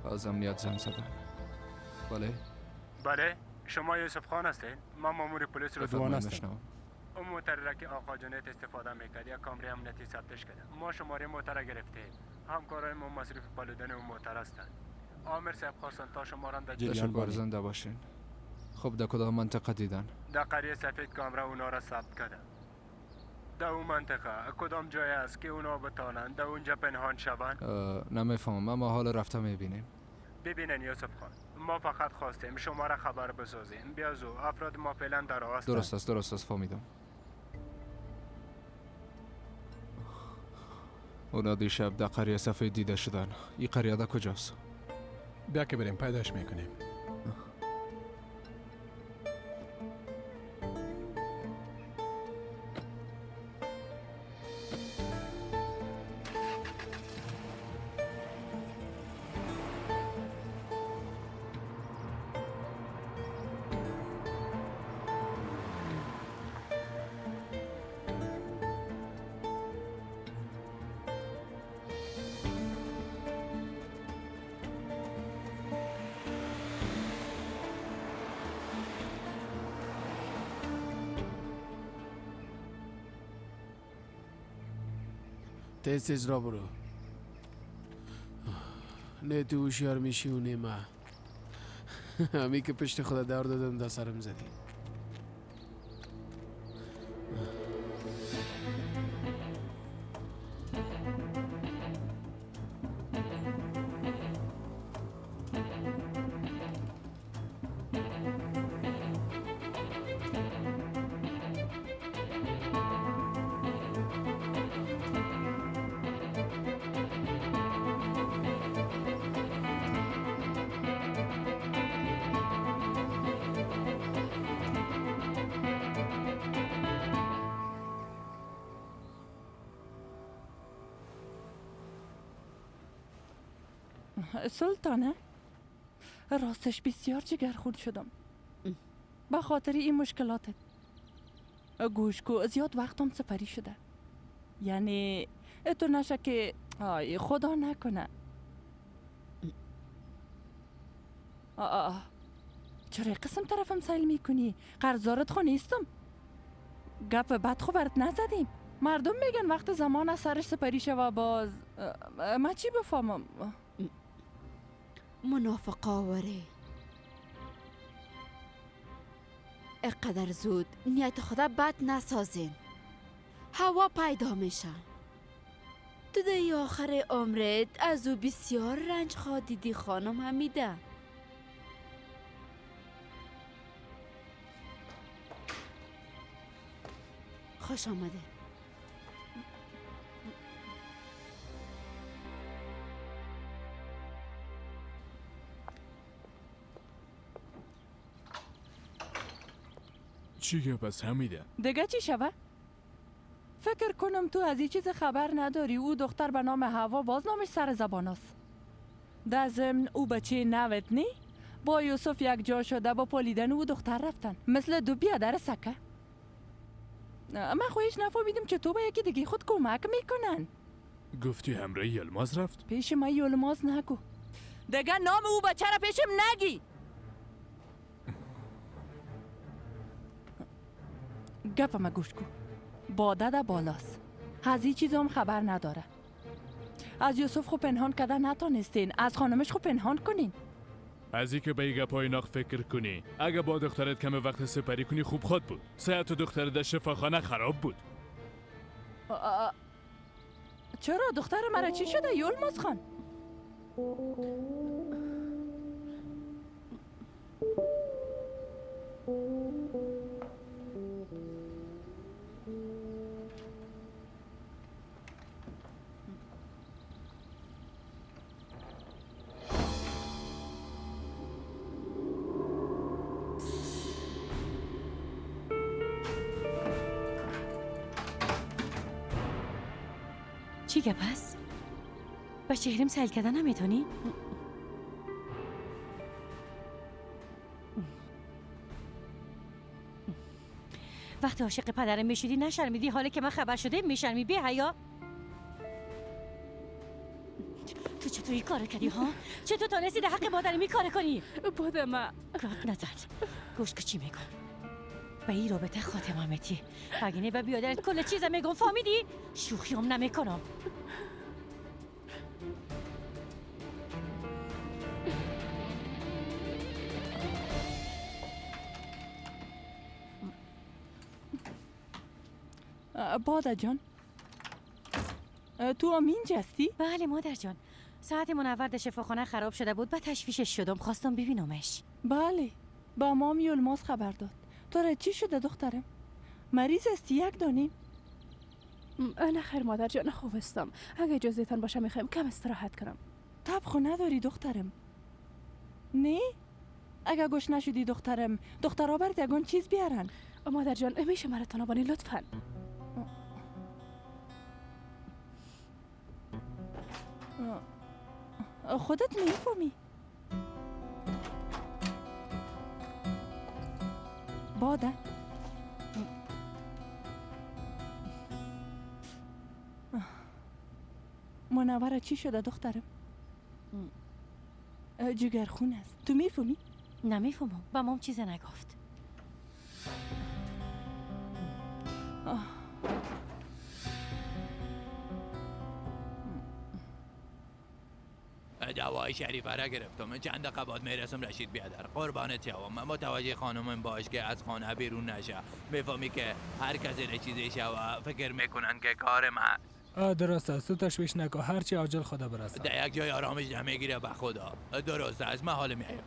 [SPEAKER 4] از امنیت زنگ زدن.
[SPEAKER 7] بله شما یوسف خان هستین؟ من مامور پلیس رضوان هستم. اون موتر را که آقا جنید استفاده میکرد یک کامری امنیتی ثبتش کرده. ما شماره موتر را گرفتیم. همکارای ما مصروف پالودن اون موتر هستند. عامر صاحب خواستن تا شما را در جریان
[SPEAKER 4] باشین. زنده باشین. خب در کدام منطقه دیدن؟
[SPEAKER 7] در قریه سفید کامرا اونا را ثبت کرده. در اون منطقه کدام جای است که اونا بتانن در اونجا پنهان شوند؟
[SPEAKER 4] نمیفهمم، اما حال رفته میبینیم.
[SPEAKER 7] ببینن یوسف خان، ما فقط خواستیم شما را خبر بسازیم. بیازو افراد ما فعلا در راه هستند.
[SPEAKER 4] درست است فهمیدم. اونا دیشب در قریه سفید دیده شدن. این قریه در کجاست؟
[SPEAKER 6] بیا که بریم پیداش میکنیم.
[SPEAKER 1] تیز را برو. نه تو هوشیار میشی و نه ما. همی که پشت خدا دار دادم دا سرم زدی.
[SPEAKER 13] سلطانه راستش بسیار جگرخورد شدم به خاطر این مشکلاتت. گوش کو زیاد وقتم سپری شده. یعنی تو نشه که خدا نکنه. چرا قسم طرفم سیل میکنی؟ قرضدارت خو نیستم. گپ بد خو برات نزدیم. مردم میگن وقت زمان از سرش سپری شوه باز. ما چی بفهمم؟
[SPEAKER 8] منافق آوره. اقدر زود نیت خدا بد نسازین. هوا پیدا میشه. تو دی آخر عمرت از او بسیار رنج خواهد خانم حمیده. خوش آمده.
[SPEAKER 5] چیه پس حمیده؟
[SPEAKER 13] دیگه چی شوه؟ فکر کنم تو از این چیز خبر نداری. او دختر به نام هوا باز نامش سر زبان است. در ضمن او بچه نوت نی؟ با یوسف یک جا شده با پالیدن او دختر رفتن مثل دو بیادر سکه. من خواهیش نفهمیدم چطور با یکی دیگه خود کمک میکنن.
[SPEAKER 5] گفتی همراه یلماز رفت؟
[SPEAKER 13] پیش من یلماز نگو. دیگه نام او بچه را پیشم نگی. گپم گوش کن. باده دا بالاست. از این چیز هم خبر نداره. از یوسف خو پنهان کردن نتانستین. از خانمش خو پنهان کنین.
[SPEAKER 5] از این که به این گپای ناخ فکر کنی اگه با دخترت کم وقت سپری کنی خوب خود بود. صحت دختر در شفاخانه خراب بود.
[SPEAKER 13] چرا دختر مرا چی شده یلماز خان؟
[SPEAKER 2] چی گپ هست؟ با چهرم سیل کردن نمیتونی؟ وقتی عاشق پدرم میشدی نشرمیدی؟ حالا که من خبر شده میشرمی بی حیا؟ تو چطور این کار کردی ها؟ چطور تانستی در حق مادرم این کار کنی؟
[SPEAKER 13] بودم
[SPEAKER 2] گفت نزد. گوش که چی میگم؟ به این رابطه خاتمه میتی. اگه نه به بیادرت کل چیزم میگم فهمیدی؟ شوخی هم نمیکنم.
[SPEAKER 13] باده جان تو هم اینجا هستی؟
[SPEAKER 2] بله مادر جان. ساعت منور در شفاخانه خراب شده بود. بعد تشویشش شدم. خواستم ببینمش.
[SPEAKER 13] بله با مام یلماز خبر داد. تو را چی شده دخترم؟ مریض استی یک دانیم؟
[SPEAKER 15] نه خیر مادر جان خوب استم. اگه اجازهتان باشه میخوایم کم استراحت کنم.
[SPEAKER 13] تب خو نداری دخترم؟ نه؟ اگه گوش نشدی دخترم دخترها برد یگان چیز بیارن.
[SPEAKER 15] مادر جان میشه مرا تنابانی لطفاً.
[SPEAKER 13] خودت میفهمی. باده منوره چی شده دخترم؟ جگرخون است. تو میفهمی؟
[SPEAKER 2] نمیفهمم. با مام چیز نگفت.
[SPEAKER 9] دوای شریفه را گرفتم. چند دقیقه بعد میرسم رشید بیادر. قربانت شوم. متوجه خانمم باش که از خانه بیرون نشه. میفهمی که هر کسی را چیزی شوه فکر میکنن که کار من.
[SPEAKER 12] درست است. تو تشویش نکن. هرچی عاجل خدا برسه.
[SPEAKER 9] در یک جای آرامش نمیگیره به خدا. درست است. من حال میایم.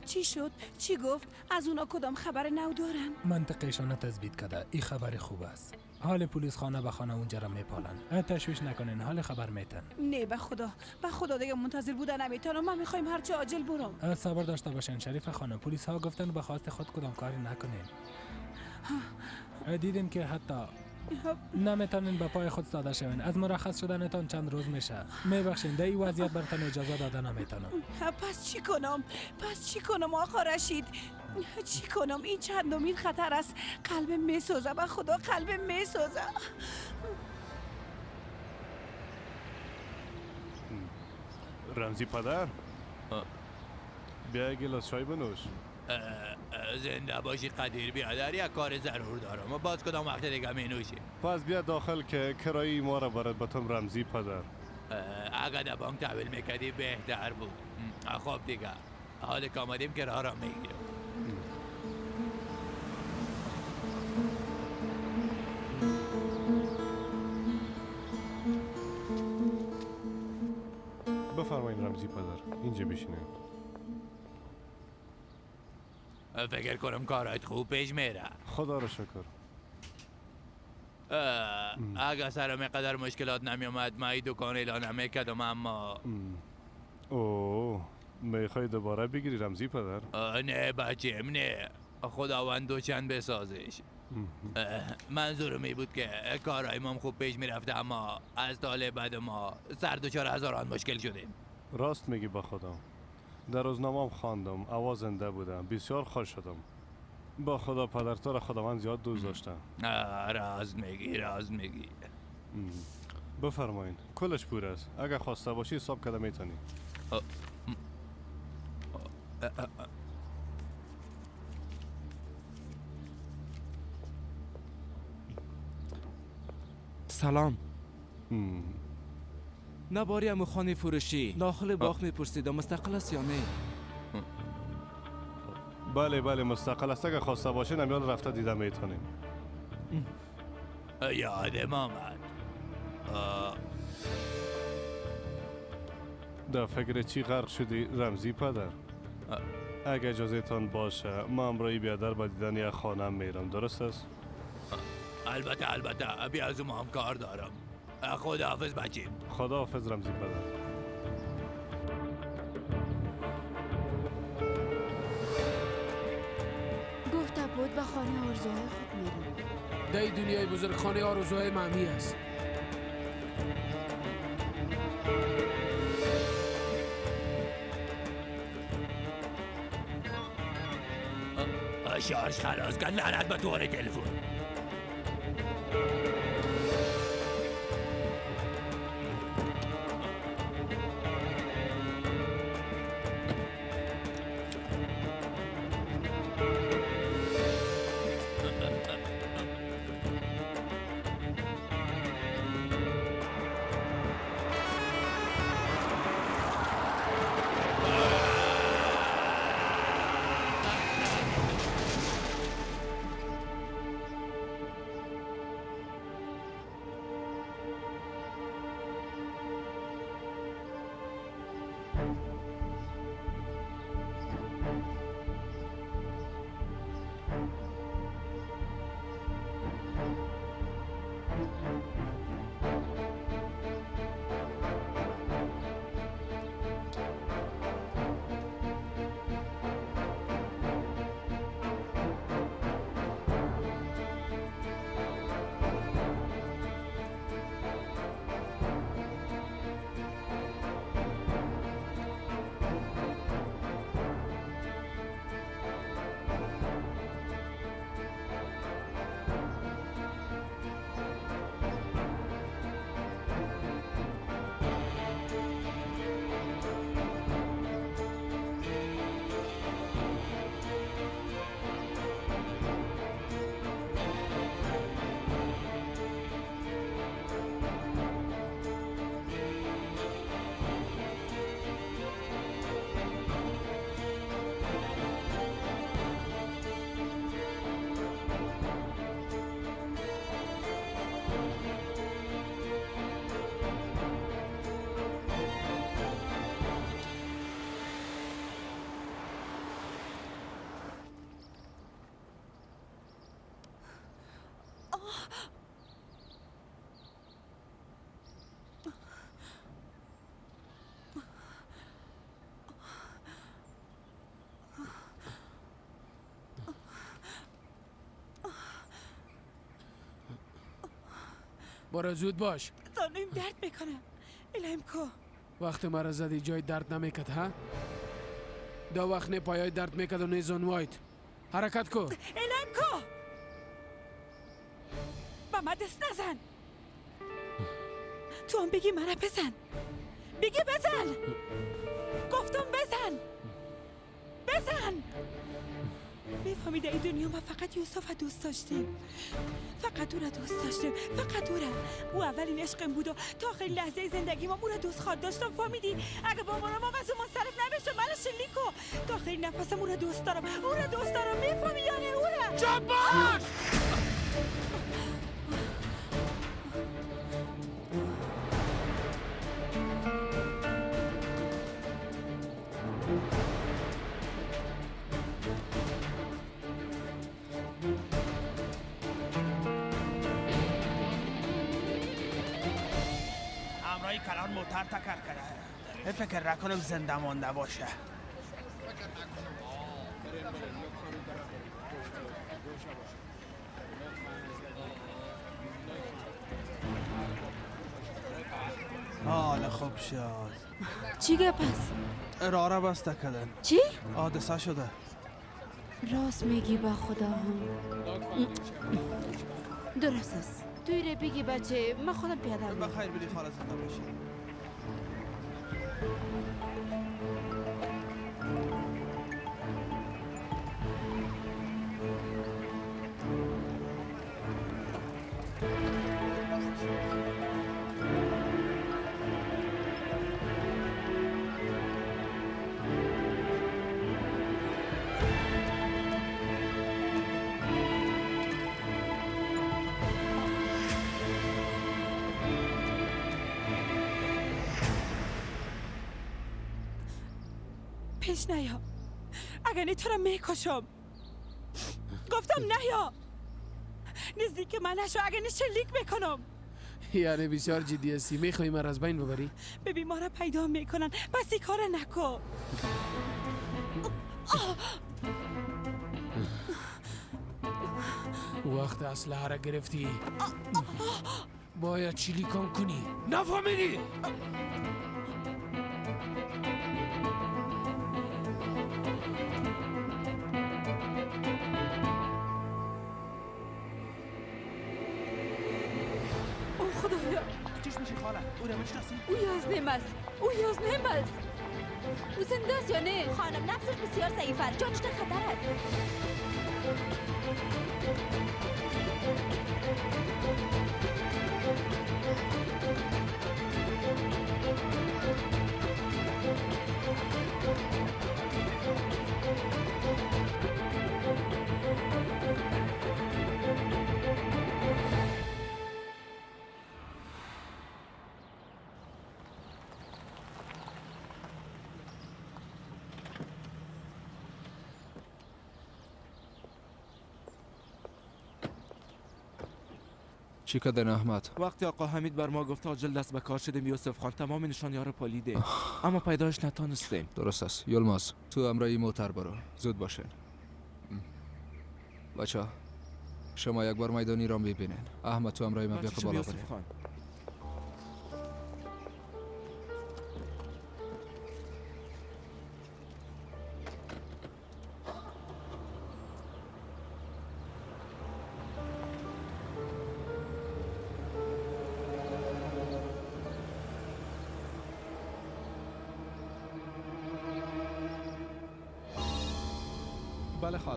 [SPEAKER 10] چی شد؟ چی گفت؟ از اونا کدام خبر نو دارن؟
[SPEAKER 12] منطقشان تثبیت کرده. این خبر خوب است. حال پلیس خانه به خانه اونجا را میپالن. تشویش نکنین. حال خبر میتن.
[SPEAKER 10] نه به خدا دیگه منتظر بودن نمیتونم. من میخوایم هرچی عاجل برم.
[SPEAKER 12] صبر داشته باشین شریف خانم. پلیس ها گفتن به خواست خود کدام کاری نکنین. دیدیم که حتی نمیتونین به پای خود ساده شوین. از مرخص شدنتان چند روز میشه. میبخشین در این وضعیت برتن اجازه داده نمیتونم.
[SPEAKER 10] پس چی کنم آقا رشید؟ چی کنم؟ این چندمین خطر است. قلبم میسوزه به خدا. قلبم میسوزه.
[SPEAKER 16] رمزی پدر بیا گلاس چای بنوش.
[SPEAKER 9] زنده باشی قدیر بیادر. یک کار ضرور دارم. باز کدام وقت دیگه می نوشی.
[SPEAKER 16] پس بیا داخل که کرایی ما را برات بتم رمزی پدر.
[SPEAKER 9] اگه در بانک تحویل میکردی بهتر بود. خب دیگه حال که آمدیم که راه را میگیرم.
[SPEAKER 16] بفرمایید رمزی پدر، اینجا بشینید.
[SPEAKER 9] فکر کنم کارایت خوب پیش میره.
[SPEAKER 16] خدا رو شکر.
[SPEAKER 9] اگه سرم قدر مشکلات نمی اومد ما این دکان اعلان نمیکردم، اما
[SPEAKER 16] اوه میخوای دوباره بگیری رمزی پدر؟
[SPEAKER 9] نه بچم نه، خداوند دوچند بسازش. منظورم این بود که کارهای ما خوب پیش میرفته، اما از طالب بعد ما سر دچار هزاران مشکل شدیم.
[SPEAKER 16] راست میگی با خدا. در روزنامه‌ام خواندم آواز زنده بودم، بسیار خوش شدم. با خدا پدر تو را خداوند زیاد دوست داشتم.
[SPEAKER 9] راست میگی.
[SPEAKER 16] بفرمایید کلش پور است. اگر خواسته باشی حساب کرده میتونی.
[SPEAKER 17] سلام. نباری همو خانه فروشی داخل باغ میپرسید مستقل است یا نه؟
[SPEAKER 16] بله مستقل است. اگر خواسته باشه نمیان رفته دیده میتونیم.
[SPEAKER 9] یادم آمد.
[SPEAKER 16] در فکر چی غرق شدی رمزی پدر؟ اگه اجازه تان باشه ما امرایی بیادر با دیدن یک خانه میرم، درست است؟
[SPEAKER 9] البته بیازو ما هم کار دارم. خداحافظ بچیم.
[SPEAKER 16] خداحافظ رمزی پدر.
[SPEAKER 8] گفته بود به خانه آرزوهای خود میرم.
[SPEAKER 1] در دنیای بزرگ خانه آرزوهای معنی است.
[SPEAKER 9] شارژ خلاص کن، لعنت به طور تلفن.
[SPEAKER 1] برو زود باش.
[SPEAKER 10] دارم درد میکنم. الهیم کو.
[SPEAKER 1] وقت مرا زدی جای درد نمیکد ها؟ دو وقت نه پایای درد میکد و نه زنوایت. حرکت کو.
[SPEAKER 10] الهیم کو. با ما دست نزن. تو هم بگی مرا بزن. بگی بزن. گفتم بزن. میفهمید این دنیا ما فقط یوسف دوست داشتیم، فقط او را دوست داشتیم، فقط او را. او اولین عشقم بود و تا آخرین لحظه زندگی ما او را دوست خواهد داشتم. فهمیدی؟ اگه با ما از اون منصرف نمیشه من شلیکو تا آخرین نفسم او را دوست دارم، او را دوست دارم. میفهمی یا نه؟ او را
[SPEAKER 1] جبار!
[SPEAKER 18] همراهی کلان موتر تکر کرده. فکر نکنم زنده مانده باشه. حالا خوب شد.
[SPEAKER 8] چی گپ است؟
[SPEAKER 18] راه را بسته کردن.
[SPEAKER 8] چی؟
[SPEAKER 18] حادثه شده.
[SPEAKER 8] راست میگی با خدا هم. درست است. توی رو بگی بچه، من خودم پیاده میرم.
[SPEAKER 18] بخیر بری خاله زنده باشی.
[SPEAKER 10] پیش نیا. اگر نه تو را میکشم. گفتم نیا. نزدیک من نشو. اگر نه شلیک میکنم.
[SPEAKER 1] یعنی بسیار جدی هستی. میخوایی من از بین ببری؟
[SPEAKER 10] ببین ما را پیدا میکنن. پس این کار نکن.
[SPEAKER 1] وقت اسلحه را گرفتی باید شلیکان کنی. نفهمیدی؟
[SPEAKER 10] خدایا
[SPEAKER 18] چیش میشه خاله؟ او را میشناسی؟
[SPEAKER 8] او یازنیم است. او یازنیم است. او زنده است یا نه؟ خانم نفسش بسیار ضعیف است. جانش در خطر است.
[SPEAKER 4] چی کردن احمد؟
[SPEAKER 17] وقتی آقا حمید بر ما گفت عاجل دست به کار شدیم یوسف خان تمام نشانی‌ها رو پالیده اما پیداش نتونستیم.
[SPEAKER 4] درست است. یلماز تو امرای موتر برو. زود باشین. بچه شما یک بار میدانی را ببینین. احمد تو امرای من بیا که بالا برین.
[SPEAKER 6] بله خاله.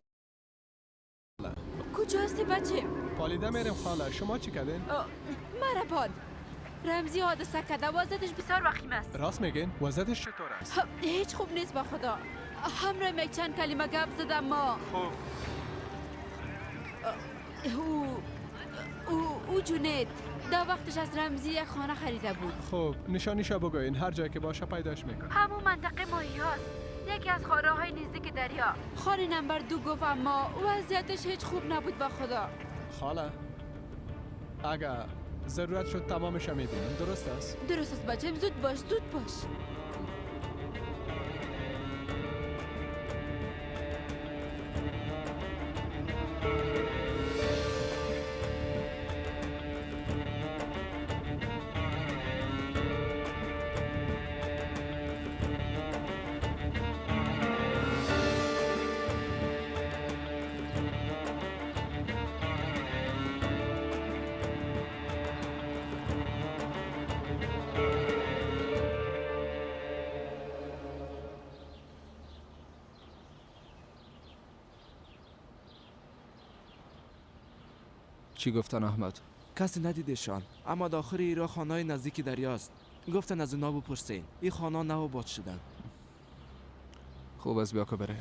[SPEAKER 8] کجا هستی بچه؟
[SPEAKER 6] پالیده میرم خاله. شما چی کردین؟
[SPEAKER 8] مرا پاد. رمزی حادثه کرده. وضعیتش بسیار وخیم است.
[SPEAKER 6] راست میگین؟ وضعیتش چطور است؟
[SPEAKER 8] هیچ خوب نیست با خدا. همراه یک چند کلمه گپ زدم ما.
[SPEAKER 6] خوب.
[SPEAKER 8] او جونید دا وقتش از رمزی یک خانه خریده بود.
[SPEAKER 6] خب نشانیشو بگوین. هر جایی که باشه پیداش میکنم.
[SPEAKER 8] همون منطقه ماهی هاست. یکی از خانه های نزدیک دریا. خانه نمبر 2 گفت اما وضعیتش هیچ خوب نبود با خدا.
[SPEAKER 6] خاله اگر ضرورت شد تمامش میدیم. درست است؟
[SPEAKER 8] درست است بچه. زود باش زود باش.
[SPEAKER 4] چی گفتن احمد؟
[SPEAKER 17] کسی ندیدشان، اما داخل ایران خانه‌های نزدیکی دریاست. گفتن از اونا بپرسین. این خانه نو آباد شدن.
[SPEAKER 4] خوب از بیا که بره.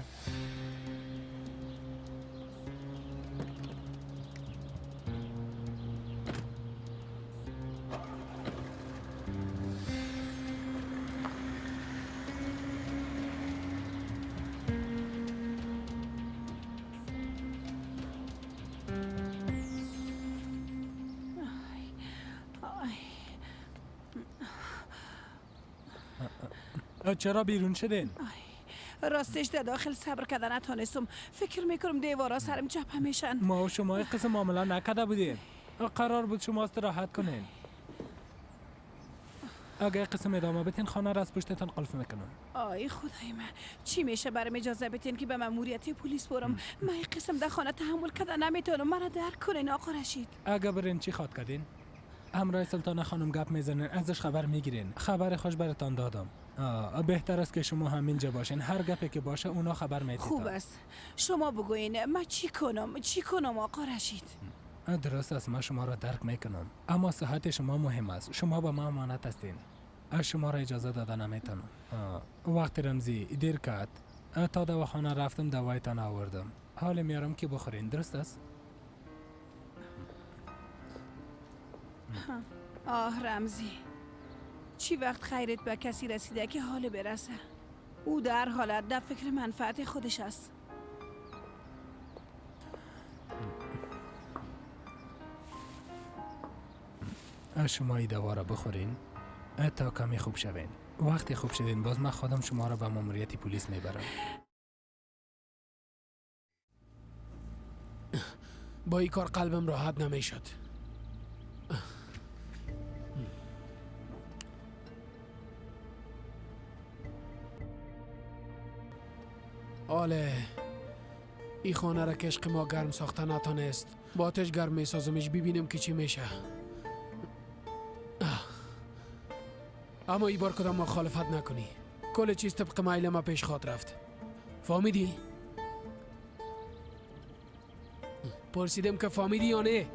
[SPEAKER 12] چرا بیرون شدین؟
[SPEAKER 10] راستش در داخل صبر کردن نتونستم. فکر میکنم دیوارا سرم جبه میشن.
[SPEAKER 12] ما و شما این قسم معامله نکرده بودیم. قرار بود شما استراحت کنین. اگه قسم ادامه بتین خانه را از پشتتان قلف میکنم.
[SPEAKER 10] آی خدای من، چی میشه برام اجازه بتین که به ماموریت پلیس برم؟ من این قسم در خانه تحمل کردن نمیتونم. مرا درک کنین آقا رشید.
[SPEAKER 12] اگه برین چی خواد کردین؟ همراه سلطانه خانم گپ میزنین، ازش خبر میگیرین. خبر خوش براتان دادم. بهتر است که شما همینجا باشین. هر گپی که باشه اونا خبر میدید.
[SPEAKER 10] خوب است. شما بگوین من چی کنم آقا رشید؟
[SPEAKER 12] درست است، من شما را درک میکنم، اما صحت شما مهم است. شما به من امانت هستین. از شما را اجازه داده نمیتونم. وقت رمزی دیر کرد. تا دواخانه رفتم دوایتان آوردم. حال میارم که بخورین. درست است؟
[SPEAKER 10] رمزی، چی وقت خیرت به کسی رسیده که حال برسه؟ او در حالت در فکر منفعت خودش است.
[SPEAKER 12] شما ای دوا را بخورین تا کمی خوب شوین. وقتی خوب شدین باز من خودم شما را به ماموریت پلیس میبرم.
[SPEAKER 1] با این کار قلبم راحت نمیشد. آله این خانه را که عشق ما گرم ساخته نتانست. با آتش گرم میسازمش ببینم که چی میشه. اما ای بار کدام مخالفت نکنی. کل چیز طبق میل ما پیش خواد رفت. فهمیدی؟ پرسیدم که فهمیدی یا نه؟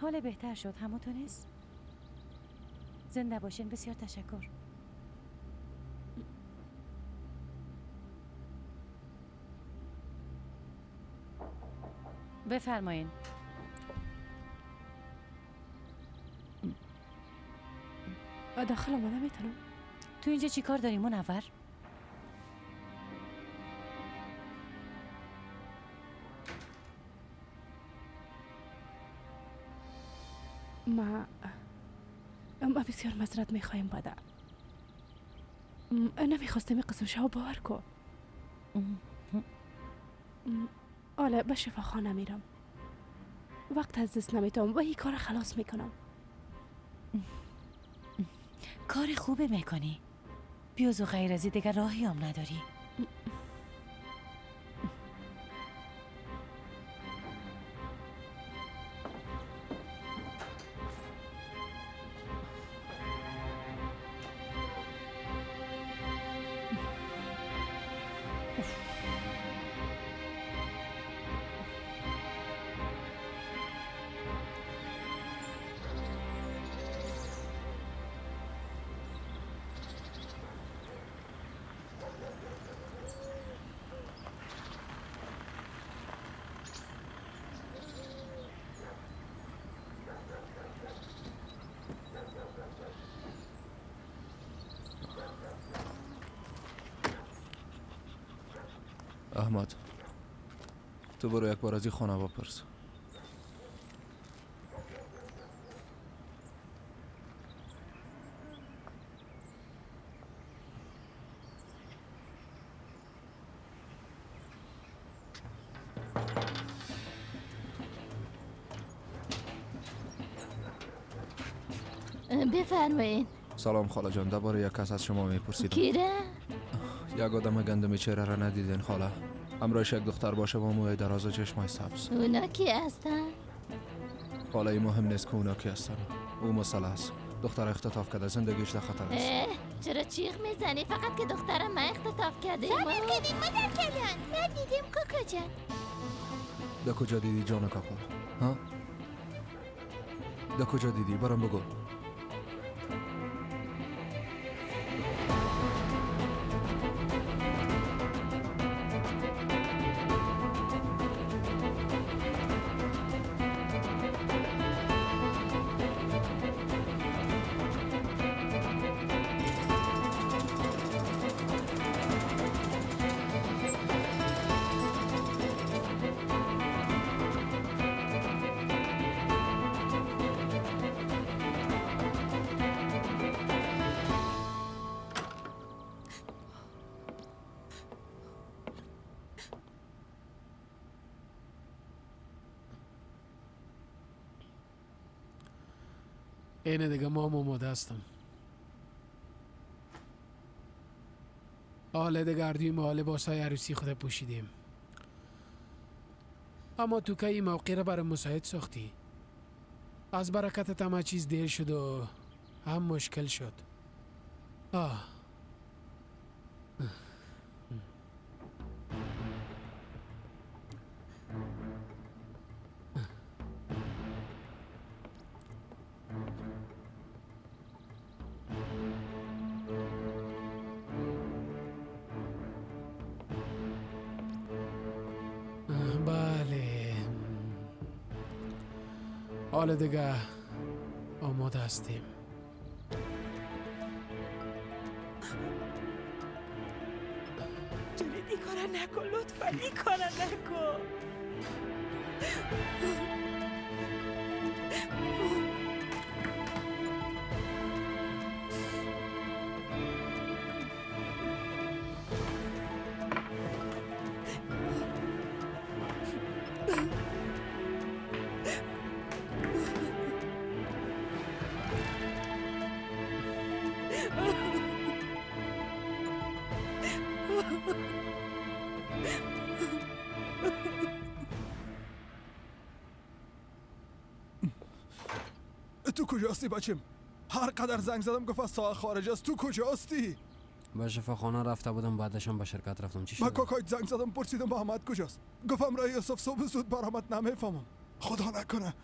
[SPEAKER 2] حال بهتر شد همونطور نیست؟ زنده باشین. بسیار تشکر. بفرمایین.
[SPEAKER 15] داخل آمده میتونم؟
[SPEAKER 2] تو اینجا چی کار داری منور؟
[SPEAKER 15] ما بسیار معذرت میخوایم بعدا. نمیخواستم این قسم شو باور کن. آله به شفاخانه میرم. وقت از دست نمیتونم و این کار خلاص میکنم.
[SPEAKER 2] کار خوبه میکنی. بیوز و غیر از دیگر راهی هم نداری.
[SPEAKER 4] احمد تو برو یک بار از این خانه بپرس.
[SPEAKER 19] بفرمایید.
[SPEAKER 4] سلام خاله جان، درباره یک کس از شما میپرسیدم.
[SPEAKER 19] کیره؟
[SPEAKER 4] یک آدم گندمی چهره را ندیدین خاله؟ همراهش یک دختر باشه با موی دراز و چشمای سبز.
[SPEAKER 19] اونا کی هستن؟
[SPEAKER 4] حالا این مهم نیست که اونا کی هستن. او مسئله است. دختر اختطاف کرده، زندگیش در خطر است.
[SPEAKER 19] چرا چیغ میزنی؟ فقط که دخترم من اختطاف کرده. صبر کنید مادر کلان. ندیدیم که کجا؟
[SPEAKER 4] در کجا دیدی جان کاکا؟ ها؟ در کجا دیدی؟ برام بگو.
[SPEAKER 1] اینه دیگه ما آماده هستم. حالا دیگه اردوی ما لباسای عروسی خود پوشیدیم. اما تو که این موقع را برای مساعد ساختی. از برکتت همه چیز دیر شد و هم مشکل شد. بله، حالا دیگه آماده هستیم.
[SPEAKER 10] جونید این کارا نکن لطفا، این کارا نکن.
[SPEAKER 6] تو کجاستی بچم؟ هر قدر زنگ زدم گفت از ساحل خارج است. تو کجاستی؟
[SPEAKER 3] به شفاخانه رفته بودم، بعدشم به شرکت رفتم. چی شد؟
[SPEAKER 6] من کاکایت زنگ زدم پرسیدم با احمد کجاست. گفتم رای یوسف صبح زود برآمد. نمیفهمم. خدا نکنه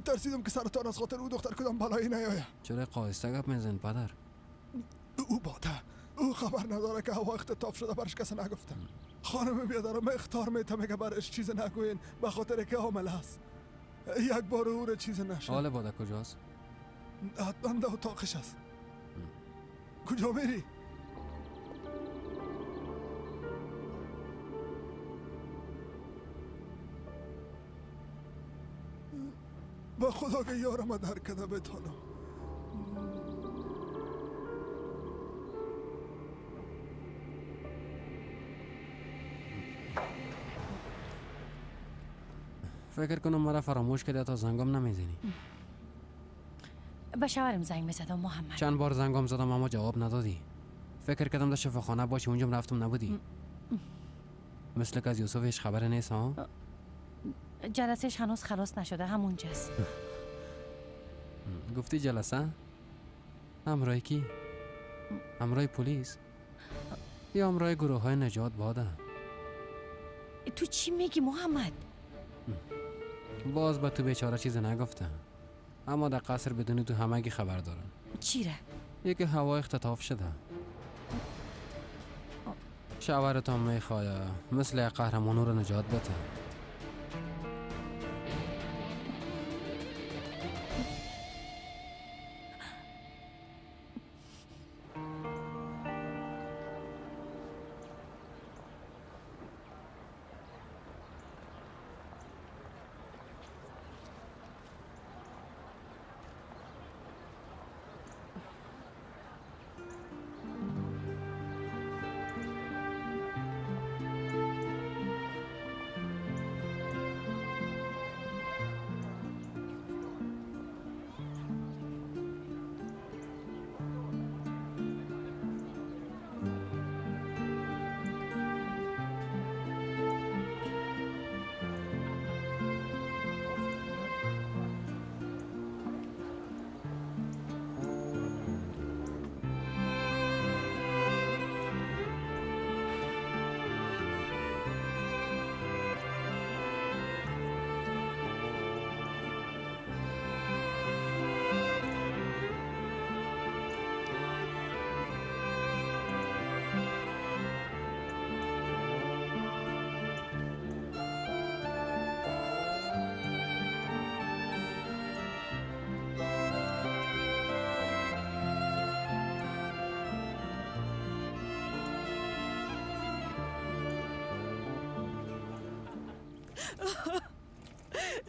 [SPEAKER 20] ترسیدم که سرتان از خاطر او دختر کدام بلایی نیاید.
[SPEAKER 3] چرا قایسته گپ میزن پدر؟
[SPEAKER 20] او باده، او خبر نداره که هوا اختطاف شده، برش کسی نگفته. خانم بیادرم اختار میتمه که برش چیز نگوین به خاطر که حامل است. یک بار او را چیز نشه.
[SPEAKER 3] حال باده کجاست؟
[SPEAKER 20] حتما در اتاقش است. کجا میری؟ با خدا که یارم در کده بتانم.
[SPEAKER 3] فکر کنم مرا فراموش کرده تا زنگام نمیزنی.
[SPEAKER 2] به شوهرم زنگ میزدم محمد.
[SPEAKER 3] چند بار زنگام زدم اما جواب ندادی. فکر کردم در شفاخانه باشی، اونجا رفتم نبودی. مثل که از یوسف هیچ خبر نیست ها؟
[SPEAKER 2] جلسهش هنوز خلاص نشده، همونجاست.
[SPEAKER 3] گفتی جلسه؟ همراه کی؟ همراه پلیس؟ یا همراه گروه های نجات باده؟
[SPEAKER 2] تو چی میگی محمد؟
[SPEAKER 3] باز به تو بیچاره چیز نگفتم، اما در قصر بدون تو همگی خبر دارم.
[SPEAKER 2] چی را؟
[SPEAKER 3] یکی هوا اختطاف شده. شوهرتان میخواه مثل قهرمانو رو نجات بده.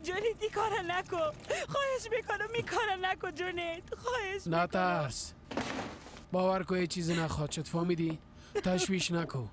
[SPEAKER 10] جونید این کار نکن، خواهش میکنم این کار نکن جونید، خواهش میکنم.
[SPEAKER 1] نترس، باور کو یه چیزی نخواد. شد فهمیدی؟ تشویش نکو.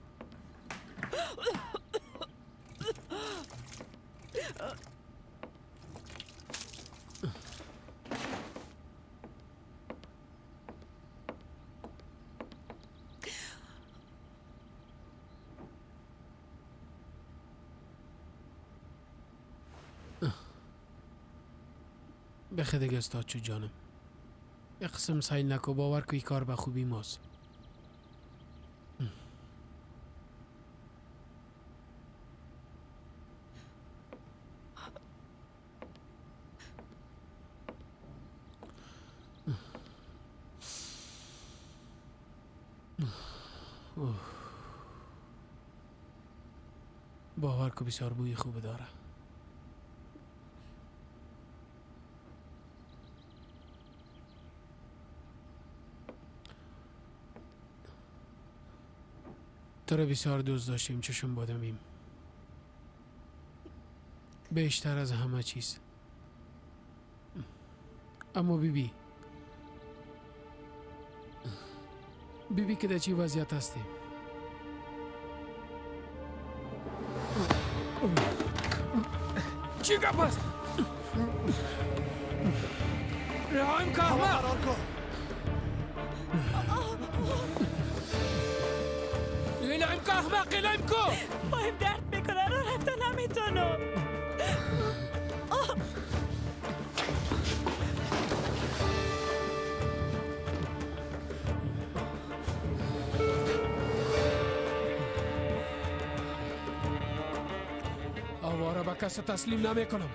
[SPEAKER 1] بخه دیگه استاد چو جانم، یه قسم سعی نکو، باور که کار به خوبی ماست. باور که بسیار بوی خوب داره. تو رو بسیار دوست داشتیم، چشم بادمیم، بیشتر از همه چیز. اما بیبی که در چی وضعیت هستی؟ چی گپ است؟ رحم که احمق! ایلایم که احمق، ایلایم که!
[SPEAKER 10] پایم درد میکنه، را رفتن نمیتونم.
[SPEAKER 1] آواره به کس تسلیم نمیکنم.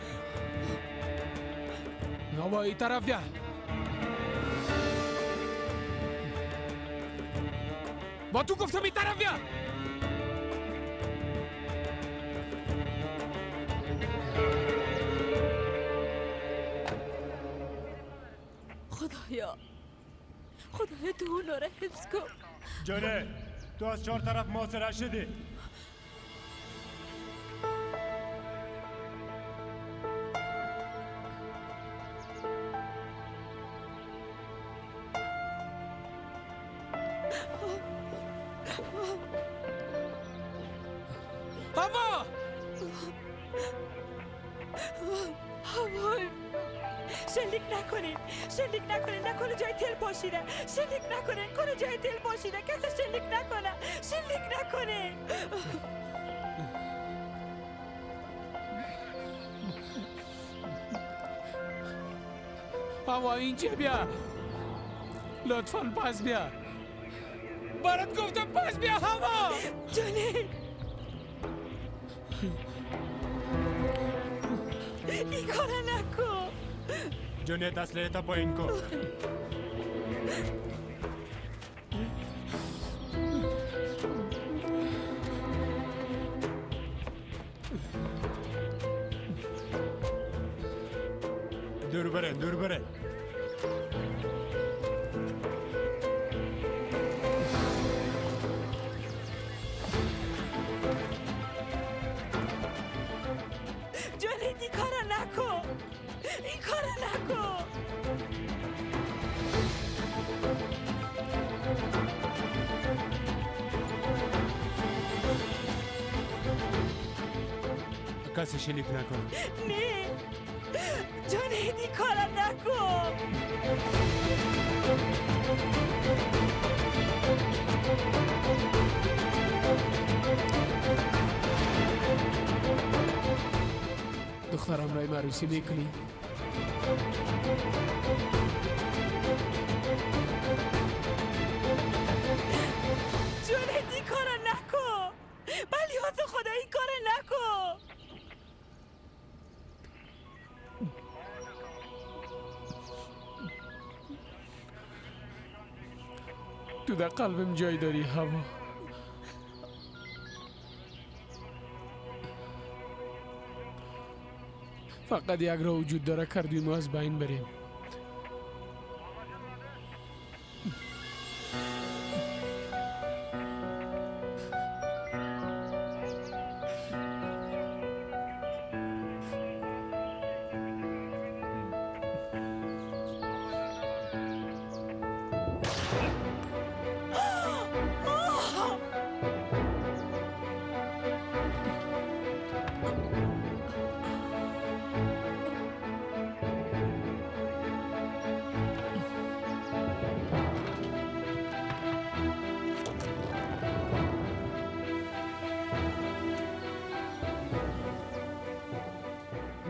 [SPEAKER 1] هوایی طرف بیا. با تو گفتم این طرف بیا.
[SPEAKER 8] خدایا تو اونا رو حفظ کن.
[SPEAKER 21] جانه تو از 4 طرف محاصره شدی.
[SPEAKER 1] هوا
[SPEAKER 2] شلیک نکنین نکنه جای تل پاشیده. شلیک نکنین کنه جای تل پاشیده. کسی شلیک نکنه.
[SPEAKER 1] هوا اینجا بیا. لطفاً پس بیا. برات گفتم پس بیا هوا.
[SPEAKER 2] جانی این کار نکن.
[SPEAKER 21] جونیت اسلحه تا پایین کن. دور بره.
[SPEAKER 2] جانی این کار نکن.
[SPEAKER 21] کسی شلیک نکن.
[SPEAKER 2] نه جانی این کار نکن.
[SPEAKER 1] دخترم رای عروسی میکنی؟
[SPEAKER 2] جونت این کارو نکن. بلیاز خدا این کارو نکن.
[SPEAKER 1] تو در قلبم جای داری هوا. فقط یک راه وجود داره کردیم و از بین بریم.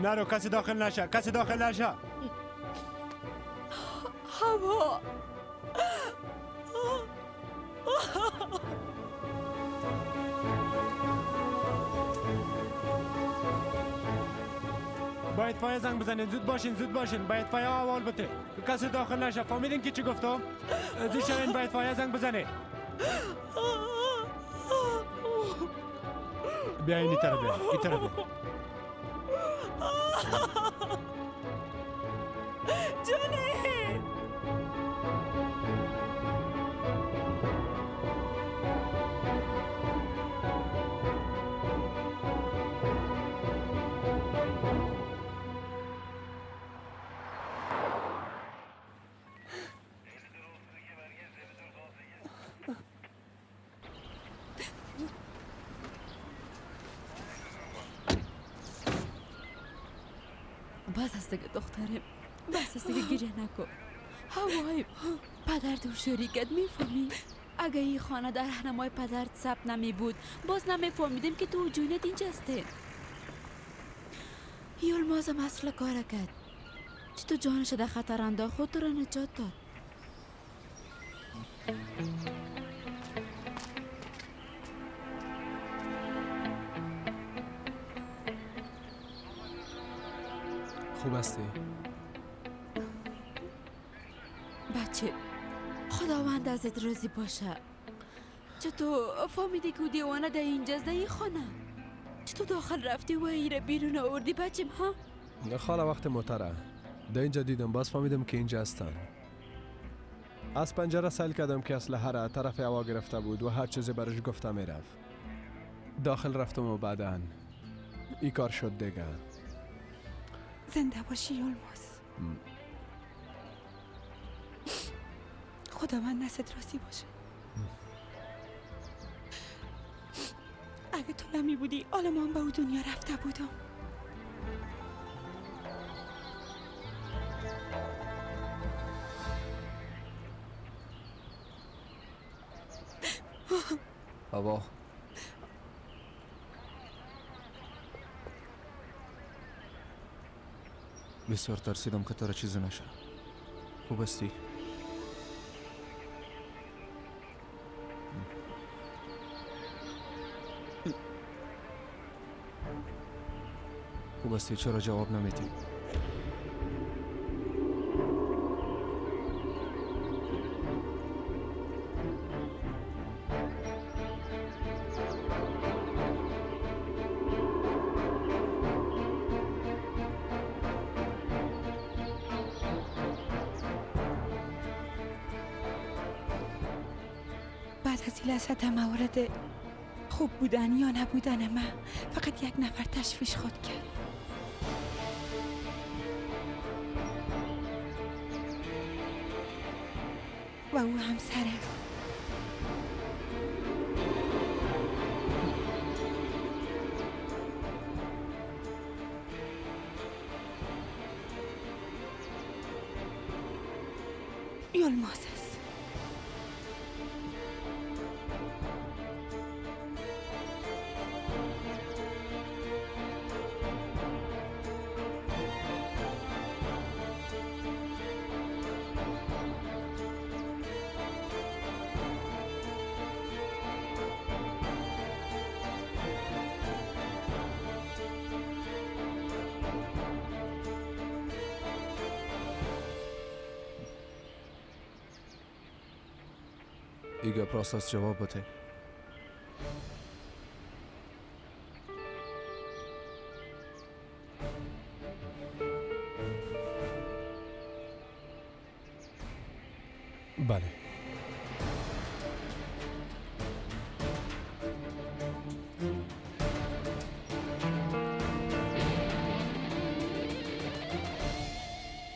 [SPEAKER 21] نرو کسی داخل نشه.
[SPEAKER 2] هوا
[SPEAKER 21] باید فایه زنگ بزنین. زود باشین. باید فایه اول بده. کسی داخل نشه. فهمیدین که چی گفتم؟ زود شوین. باید فایه زنگ بزنه. بیا این طرف بیا.
[SPEAKER 2] جانی
[SPEAKER 8] بس است دیگه دخترم. بس است دیگه گریه نکن. هوای پدر تو شریکت میفهمی؟ اگه این خانه در راهنمای پدرت ثبت نمی بود باز نمیفهمیدیم که تو جونت اینجاسته. یلمازم اصل کار کرد. چی تو جانش در خطر انداخت خود تو را نجات داد.
[SPEAKER 6] خوب هستی؟
[SPEAKER 8] بچه خداوند ازت راضی باشه. چطور فهمیدی که دیوانه در اینجاست در این خانه؟ چطور داخل رفتی و ایره بیرون آوردی بچم ها؟
[SPEAKER 6] خاله وقت موتره در اینجا دیدم باز فهمیدم که اینجا هستن. از پنجره سیل کردم که اسلحه را طرف هوا گرفته بود و هر چیزی برش گفته میرفت. داخل رفتم و بعدن ای کار شد دیگه.
[SPEAKER 10] زنده باشی یولماس. خداوند نست راضی باشه. اگه تو نمی بودی آلمان به او دنیا رفته بودم.
[SPEAKER 4] هوا بسیار ترسیدم که تو را چیزی نشه. خوب هستی؟ خوب هستی؟ چرا جواب نمیدی؟
[SPEAKER 10] بعد از این لحظه مورد خوب بودن یا نبودن من فقط یک نفر تشویش خود کرد. و او همسرم. یولماس است.
[SPEAKER 4] ایگه پراساس جواب بده.
[SPEAKER 6] بله.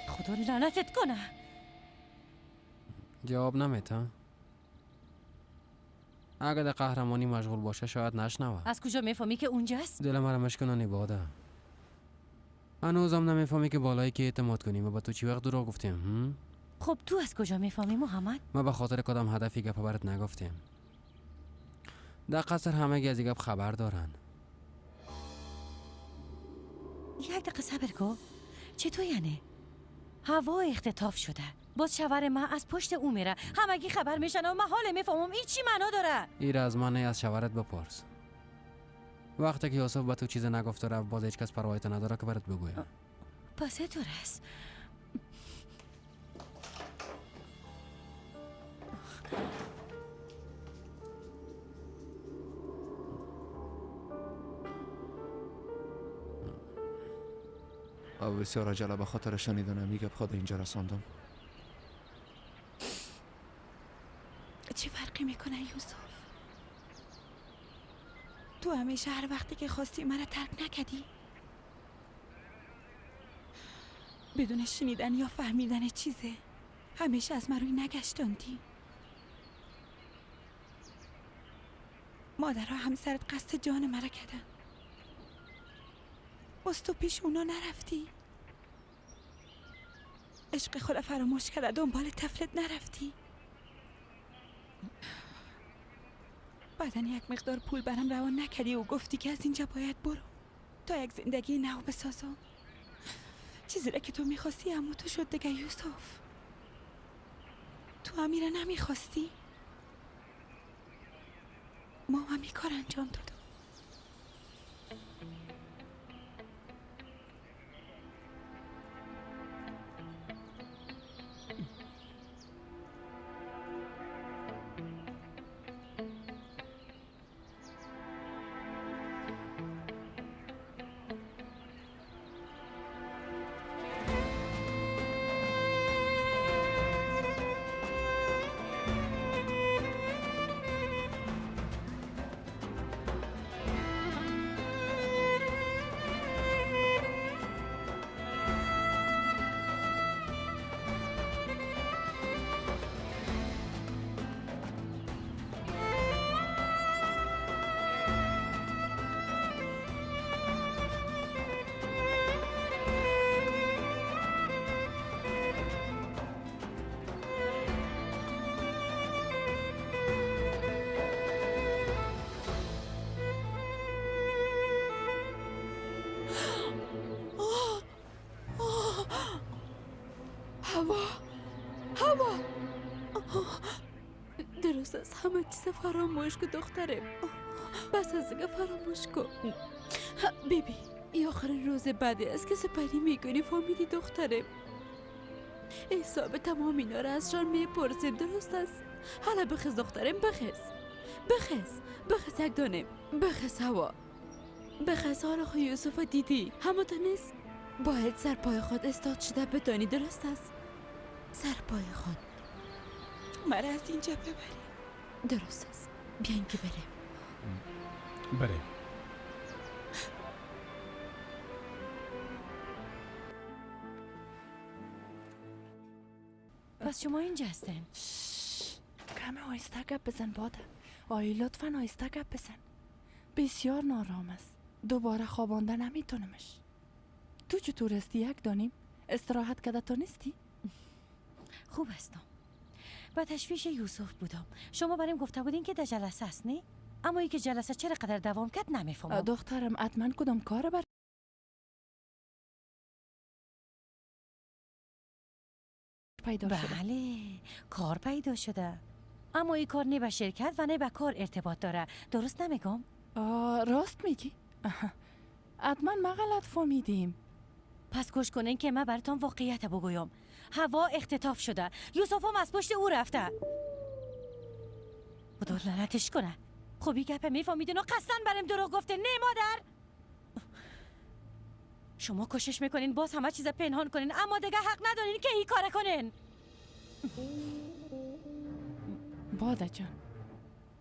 [SPEAKER 2] خدا لعنتت کنه.
[SPEAKER 3] جواب نمیده. اگه در قهرمانی مشغول باشه شاید نشنوه.
[SPEAKER 2] از کجا میفهمی که اونجاست؟
[SPEAKER 3] دل مرا مشکنه نباده. هنوزم نمیفهمی که بالایی که اعتماد کنیم و با تو چی وقت دروغ گفتیم؟
[SPEAKER 2] خب تو از کجا میفهمی محمد؟
[SPEAKER 3] ما به خاطر کدام هدفی گپ برات نگفتیم. در قصر همه از این گپ خبر دارن.
[SPEAKER 2] یک دقیقه صبر کن. چطور یعنی؟ هوا اختطاف شده. باز شوهر من از پشت او میره. همگی خبر میشن و من حال میفهمم این چی معنا داره؟
[SPEAKER 3] این از من از شوهرت بپرس. وقتی که یوسف به تو چیز نگفته رفت باز هیچ کس پروایت نداره که برات بگویم.
[SPEAKER 2] پس درست.
[SPEAKER 4] او بسیار عجله به خاطر شنیدن میگه خود اینجا رساندم.
[SPEAKER 10] چی فرقی میکنه یوسف؟ تو همیشه هر وقتی که خواستی مرا ترک نکردی. بدون شنیدن یا فهمیدن چیزه همیشه از من روی نگشتاندی. مادرها همسرت قصد جان مرا کردن. باز تو پیش اونا نرفتی. عشق خود فراموش کرده دنبال طفلت نرفتی. بعدن یک مقدار پول برام روان نکردی و گفتی که از اینجا باید برو تا یک زندگی نو بسازم. چیزی را که تو میخواستی اما تو شد دیگه یوسف. تو امیره نمیخواستی. ما هم این کار انجام دادم.
[SPEAKER 8] هوا درست است، همه چیز فراموش کن دخترم. بس از دیگه فراموش کن. بیبی این آخرین روز بعدی است که سپری میکنی، فهمیدی دخترم؟ حساب تمام اینا را از جان میپرسیم، درست است؟ حالا بخیز دخترم، بخیز یک دانه، بخیز هوا، بخیز. حالا خو یوسف دیدی همه تا نیست؟ باید سر پای خود استاد شده بدانی، درست است؟ سر پای خود مرا از اینجا ببری. درست است، بیاین که
[SPEAKER 6] بریم.
[SPEAKER 2] پس شما اینجا هستین؟
[SPEAKER 13] کم آیسته گپ بزن باده. آی لطفا آیسته گپ بزن. بسیار نارام است. دوباره خوابانده نمیتونمش. تو چطور استی؟ یک دانیم استراحت کده تا نیستی؟
[SPEAKER 2] خوب هستم. با تشویش یوسف بودم. شما بریم گفته بودین که در جلسه است نه؟ اما ای که جلسه چرا قدر دوام کرد نمیفهمم.
[SPEAKER 13] دخترم اتمن کدام کار بر پیدا شده؟
[SPEAKER 2] بله کار پیدا شده، اما این کار نه به شرکت و نه به کار ارتباط داره، درست نمیگم؟
[SPEAKER 13] راست میگی؟ اتمن ما غلط فهمیدیم.
[SPEAKER 2] پس گوش کنین که من براتون واقعیت بگویم. هوا اختطاف شده، یوسف هم از پشت او رفته. خدا لعنتش کنه. خوبی گپه میفهمیدین و قصدن بریم دروغ گفته نه مادر؟ شما کوشش میکنین باز همه چیز پنهان کنین، اما دیگه حق ندارین که این کار کنین.
[SPEAKER 13] باده جان،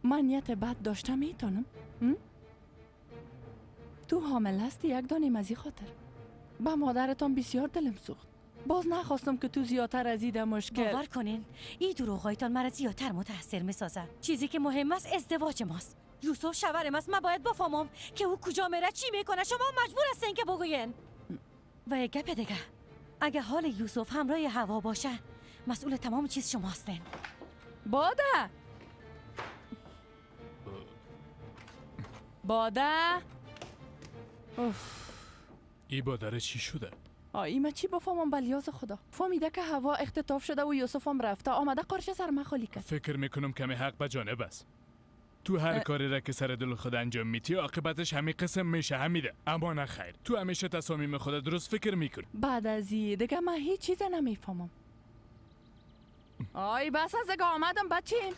[SPEAKER 13] من نیت بد داشتم میتونم؟ تو حامل هستی یک دانیم از این خاطر. با مادرتان بسیار دلم سوخت. باز نخواستم که تو زیادتر از این مشکل.
[SPEAKER 2] باور کنین این دروغایتان مرا زیادتر متاثر میسازه. چیزی که مهم است ازدواج ماست. یوسف شوهرم است، من باید بفهمم که او کجا میره، چی میکنه. شما مجبور هستین که بگوین. و یک گپ دیگه، اگه حال یوسف همراه هوا باشه مسئول تمام چیز شما هستین.
[SPEAKER 13] باده
[SPEAKER 5] ای بادره چی شده؟
[SPEAKER 13] ایمه چی بفهمم بلیاز خدا. فهمیده که هوا اختطاف شده و یوسف هم رفته، آمده قارش سر من خالی کرد.
[SPEAKER 5] فکر میکنم کمی حق به جانب است. تو هر کاری را که سر دل خود انجام میتی عاقبتش همین قسم میشه، همیده. اما نه خیر، تو همیشه تصامیم خود درست فکر میکنی.
[SPEAKER 13] بعد از این دیگه من هیچ چیز نمیفهمم. بس از دیگه آمدم بچین.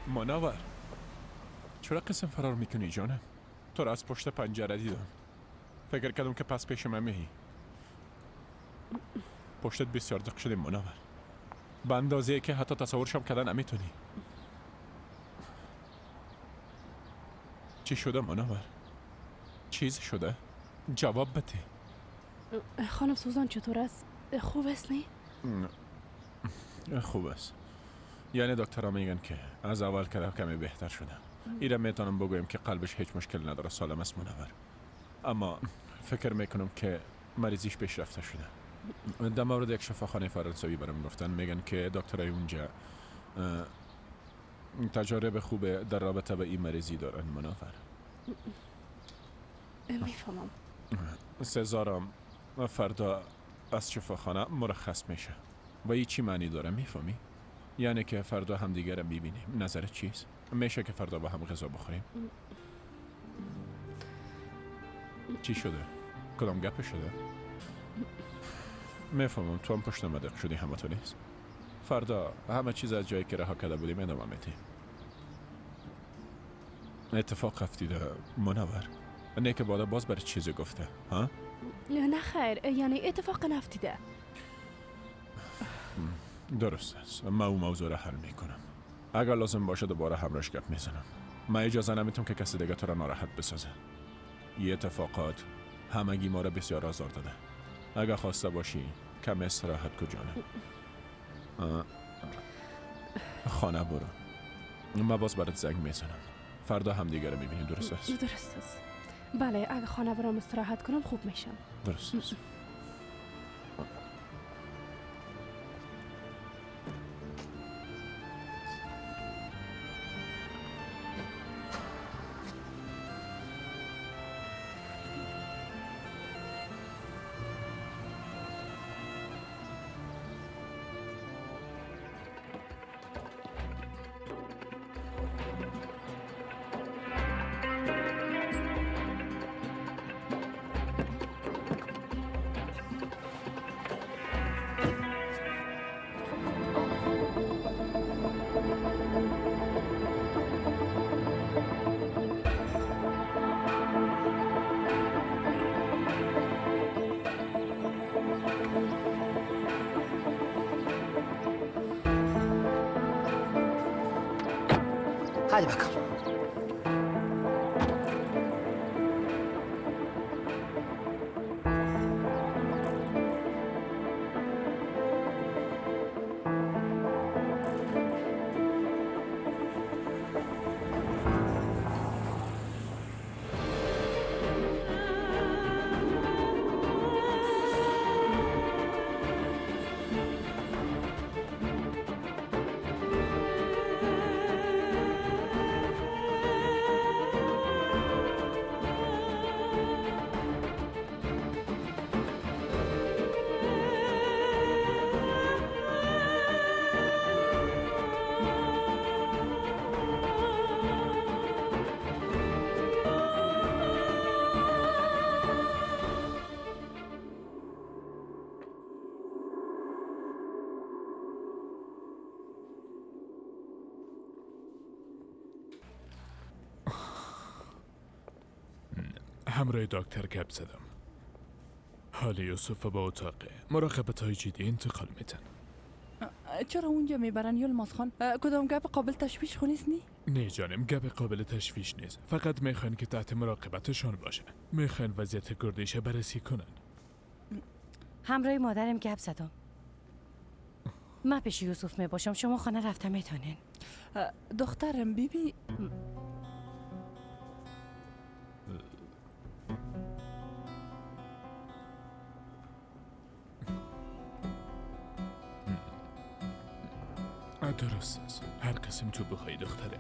[SPEAKER 5] منور، چرا قسم فرار میکنی جانم؟ تو را از پشت پنجره دیدم. فکر کردم که پس پیش من میهی. پشتت بسیار دق شده منور، به اندازه که حتی تصورشم کردن نمیتونی. چی شده منور؟ چیز شده؟ جواب بده.
[SPEAKER 15] خانم سوزان چطور است؟ خوب است نه؟
[SPEAKER 5] خوب است. یعنی دکترها میگن که از اول که کمی بهتر شده. ایره میتونم بگویم که قلبش هیچ مشکل نداره، سالم است منور. اما فکر میکنم که مریضیش پیشرفته شده. در مورد یک شفاخانه فرانسوی برام گفتن، میگن که دکترای اونجا تجارب خوبه در رابطه با این مریضی دارن منور.
[SPEAKER 15] میفهمم.
[SPEAKER 5] سزارم فردا از شفاخانه مرخص میشه و این چی معنی داره میفهمی؟ یعنی که فردا همدیگه رو میبینیم. نظرت چیست؟ میشه که فردا با هم غذا بخوریم؟ چی شده؟ کدام گپ شده؟ میفهمم تو هم پشت مدق شدی، همه تو نیست. فردا همه چیز از جایی که رها کرده بودیم ادامه میدیم. اتفاق افتیده منور. نه که بادا باز برای چیزی گفته ها؟
[SPEAKER 15] نه خیر، یعنی اتفاق نفتیده.
[SPEAKER 5] درست است. من اون موضوع را حل میکنم. اگر لازم باشه دوباره همراش گپ میزنم. من اجازه نمیتونم که کسی دیگه تو را ناراحت بسازه. یه اتفاقات همگی ما را بسیار آزار داده. اگر خواسته باشی کم استراحت کجانه. خانه برو. من باز برات زنگ میزنم. فردا هم دیگه رو میبینیم. درست است؟
[SPEAKER 15] درست است. بله، اگه خانه برام استراحت کنم خوب میشم.
[SPEAKER 5] درست است.
[SPEAKER 11] Hadi bakalım.
[SPEAKER 5] همراه دکتر گپ زدم. حال یوسف با اتاقه. مراقبت های جدی انتقال میتن.
[SPEAKER 13] چرا اونجا میبرن یلماز خان؟ کدام گپ قابل تشویش خونیست نی؟
[SPEAKER 5] نه جانم، گپ قابل تشویش نیست. فقط میخوان که تحت مراقبتشان باشه. میخوان وضعیت گردش بررسی کنن.
[SPEAKER 2] همراه مادرم گپ زدم. من پیش یوسف میباشم، شما خانه رفتم میتونین.
[SPEAKER 13] دخترم بیبی
[SPEAKER 5] درست است. هر قسم تو بخوای دختره.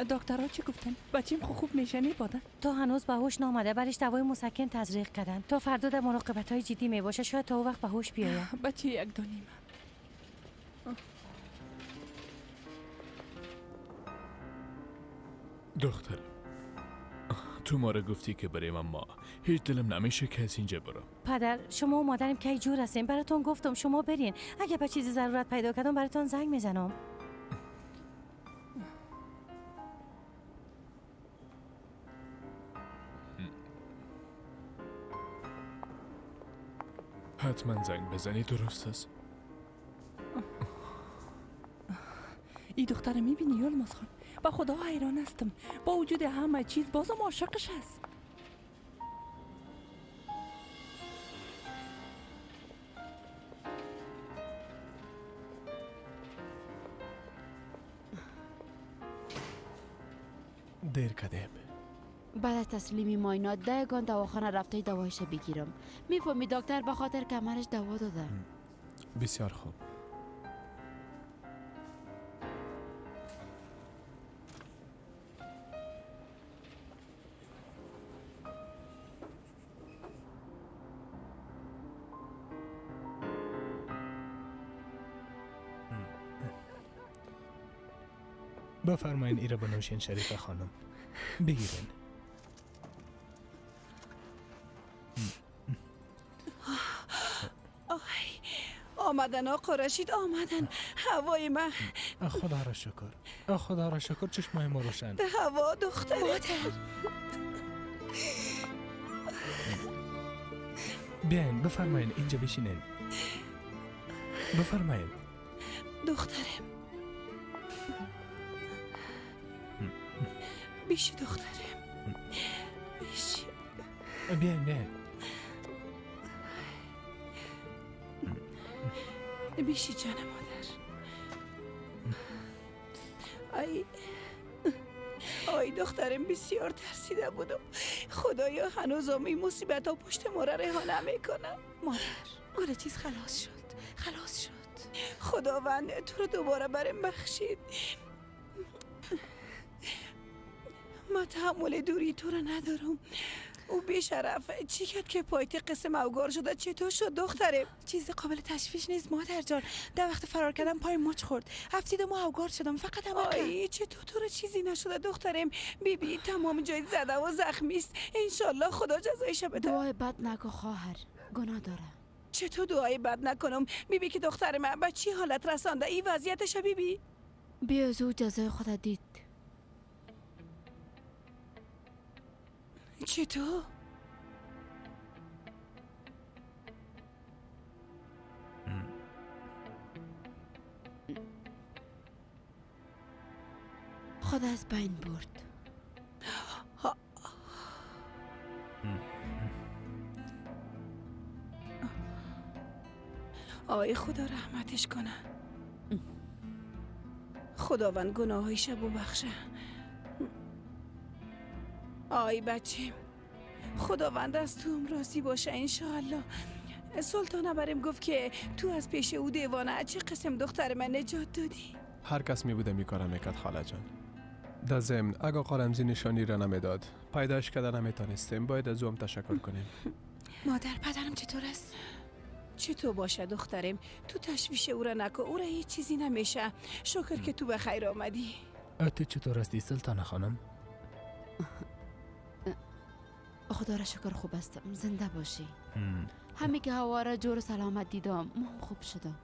[SPEAKER 13] دکترها چی گفتن؟ بچیم خوب میشه نیبادن؟
[SPEAKER 2] تا هنوز به هوش نامده، برش دوای مسکن تزریق کردن. تا فردا در مراقبت های جدی می باشه، شاید تا وقت به هوش بیاید.
[SPEAKER 13] بچه 1 دو نیمه.
[SPEAKER 5] دختر تو ما رو گفتی که بریم، اما هیچ دلم نمیشه که از اینجا برم.
[SPEAKER 2] پدر، شما و مادرم که جور هستین. براتون گفتم شما برین. اگه به چیزی ضرورت پیدا کردم براتون زنگ میزنم.
[SPEAKER 5] حتما زنگ بزنی، درست است؟
[SPEAKER 13] ای دختر میبینی یلماز خان؟ با خدا حیران هستم. با وجود همه چیز بازم عاشقش هست.
[SPEAKER 6] دیر کردیم.
[SPEAKER 8] بعد از تسلیمی ماینات دهگان دواخانه رفته دوایش بگیرم. میفهمی دکتر به خاطر کمرش دوا داده.
[SPEAKER 6] بسیار خوب.
[SPEAKER 12] بفرمایین ایره بنوشین شریفه خانم. بگیرین.
[SPEAKER 10] آمدن آقا رشید، آمدن. هوای من.
[SPEAKER 12] خدا را شکر. خدا را شکر، چشمای ما روشن.
[SPEAKER 10] هوا دختر. مادر.
[SPEAKER 12] بیاین بفرمایین اینجا بشینین. بفرمایین.
[SPEAKER 10] دخترم. بیشی دخترم. بیشی.
[SPEAKER 12] بیاین.
[SPEAKER 10] بیشی جان مادر. آی دخترم، بسیار ترسیده بودم. خدایا هنوزم این مصیبت ها پشت ما را رها نمیکنه.
[SPEAKER 13] مادر، گل چیز خلاص شد.
[SPEAKER 10] خداوند تو رو دوباره برم بخشید. ما تحمل دوری تو رو ندارم. او بیشرف چی کرد که پایت قسم اوگار شده؟ چطور شد دخترم؟
[SPEAKER 13] چیز قابل تشویش نیست مادر جان. در وقت فرار کردم پای مچ خورد. هفتید ما اوگار شدم، فقط
[SPEAKER 10] آی چطور تو رو چیزی نشده دخترم؟ بیبی تمام جای زده و زخمی است. انشالله خدا جزایش بده.
[SPEAKER 8] دعای بد نکن خواهر، گناه داره.
[SPEAKER 10] چطور دعای بد نکنم؟ بیبی که دختر من به چی حالت رسانده این وضعیتش؟ بیبی
[SPEAKER 8] بیا زو جزای خدا دید.
[SPEAKER 10] چطور؟
[SPEAKER 8] خدا از بین برد.
[SPEAKER 10] آی خدا رحمتش کنه. خداوند گناهایش ببخشه. آی بچیم، خداوند از تو راضی باشه انشاءالله. سلطانه بریم گفت که تو از پیش او دیوانه چه قسم دختر من نجات دادی.
[SPEAKER 6] هر کس می بوده می کاره میکرد خاله جان. در ضمن اگه آقا رمزی نشانی را نمیداد، پیداش کردن نمیتونستیم. باید از اوم تشکر کنیم.
[SPEAKER 10] مادر پدرم چطور است؟ چطور باشه دخترم؟ تو تشویش او را نکن، او را هیچ چیزی نمیشه. شکر که تو به خیر آمدی.
[SPEAKER 12] تو چطور هستی سلطانه خانم؟
[SPEAKER 8] خدا را شکر خوب هستم، زنده باشی. همین که هوا را جور سلامت دیدم من خوب شدم.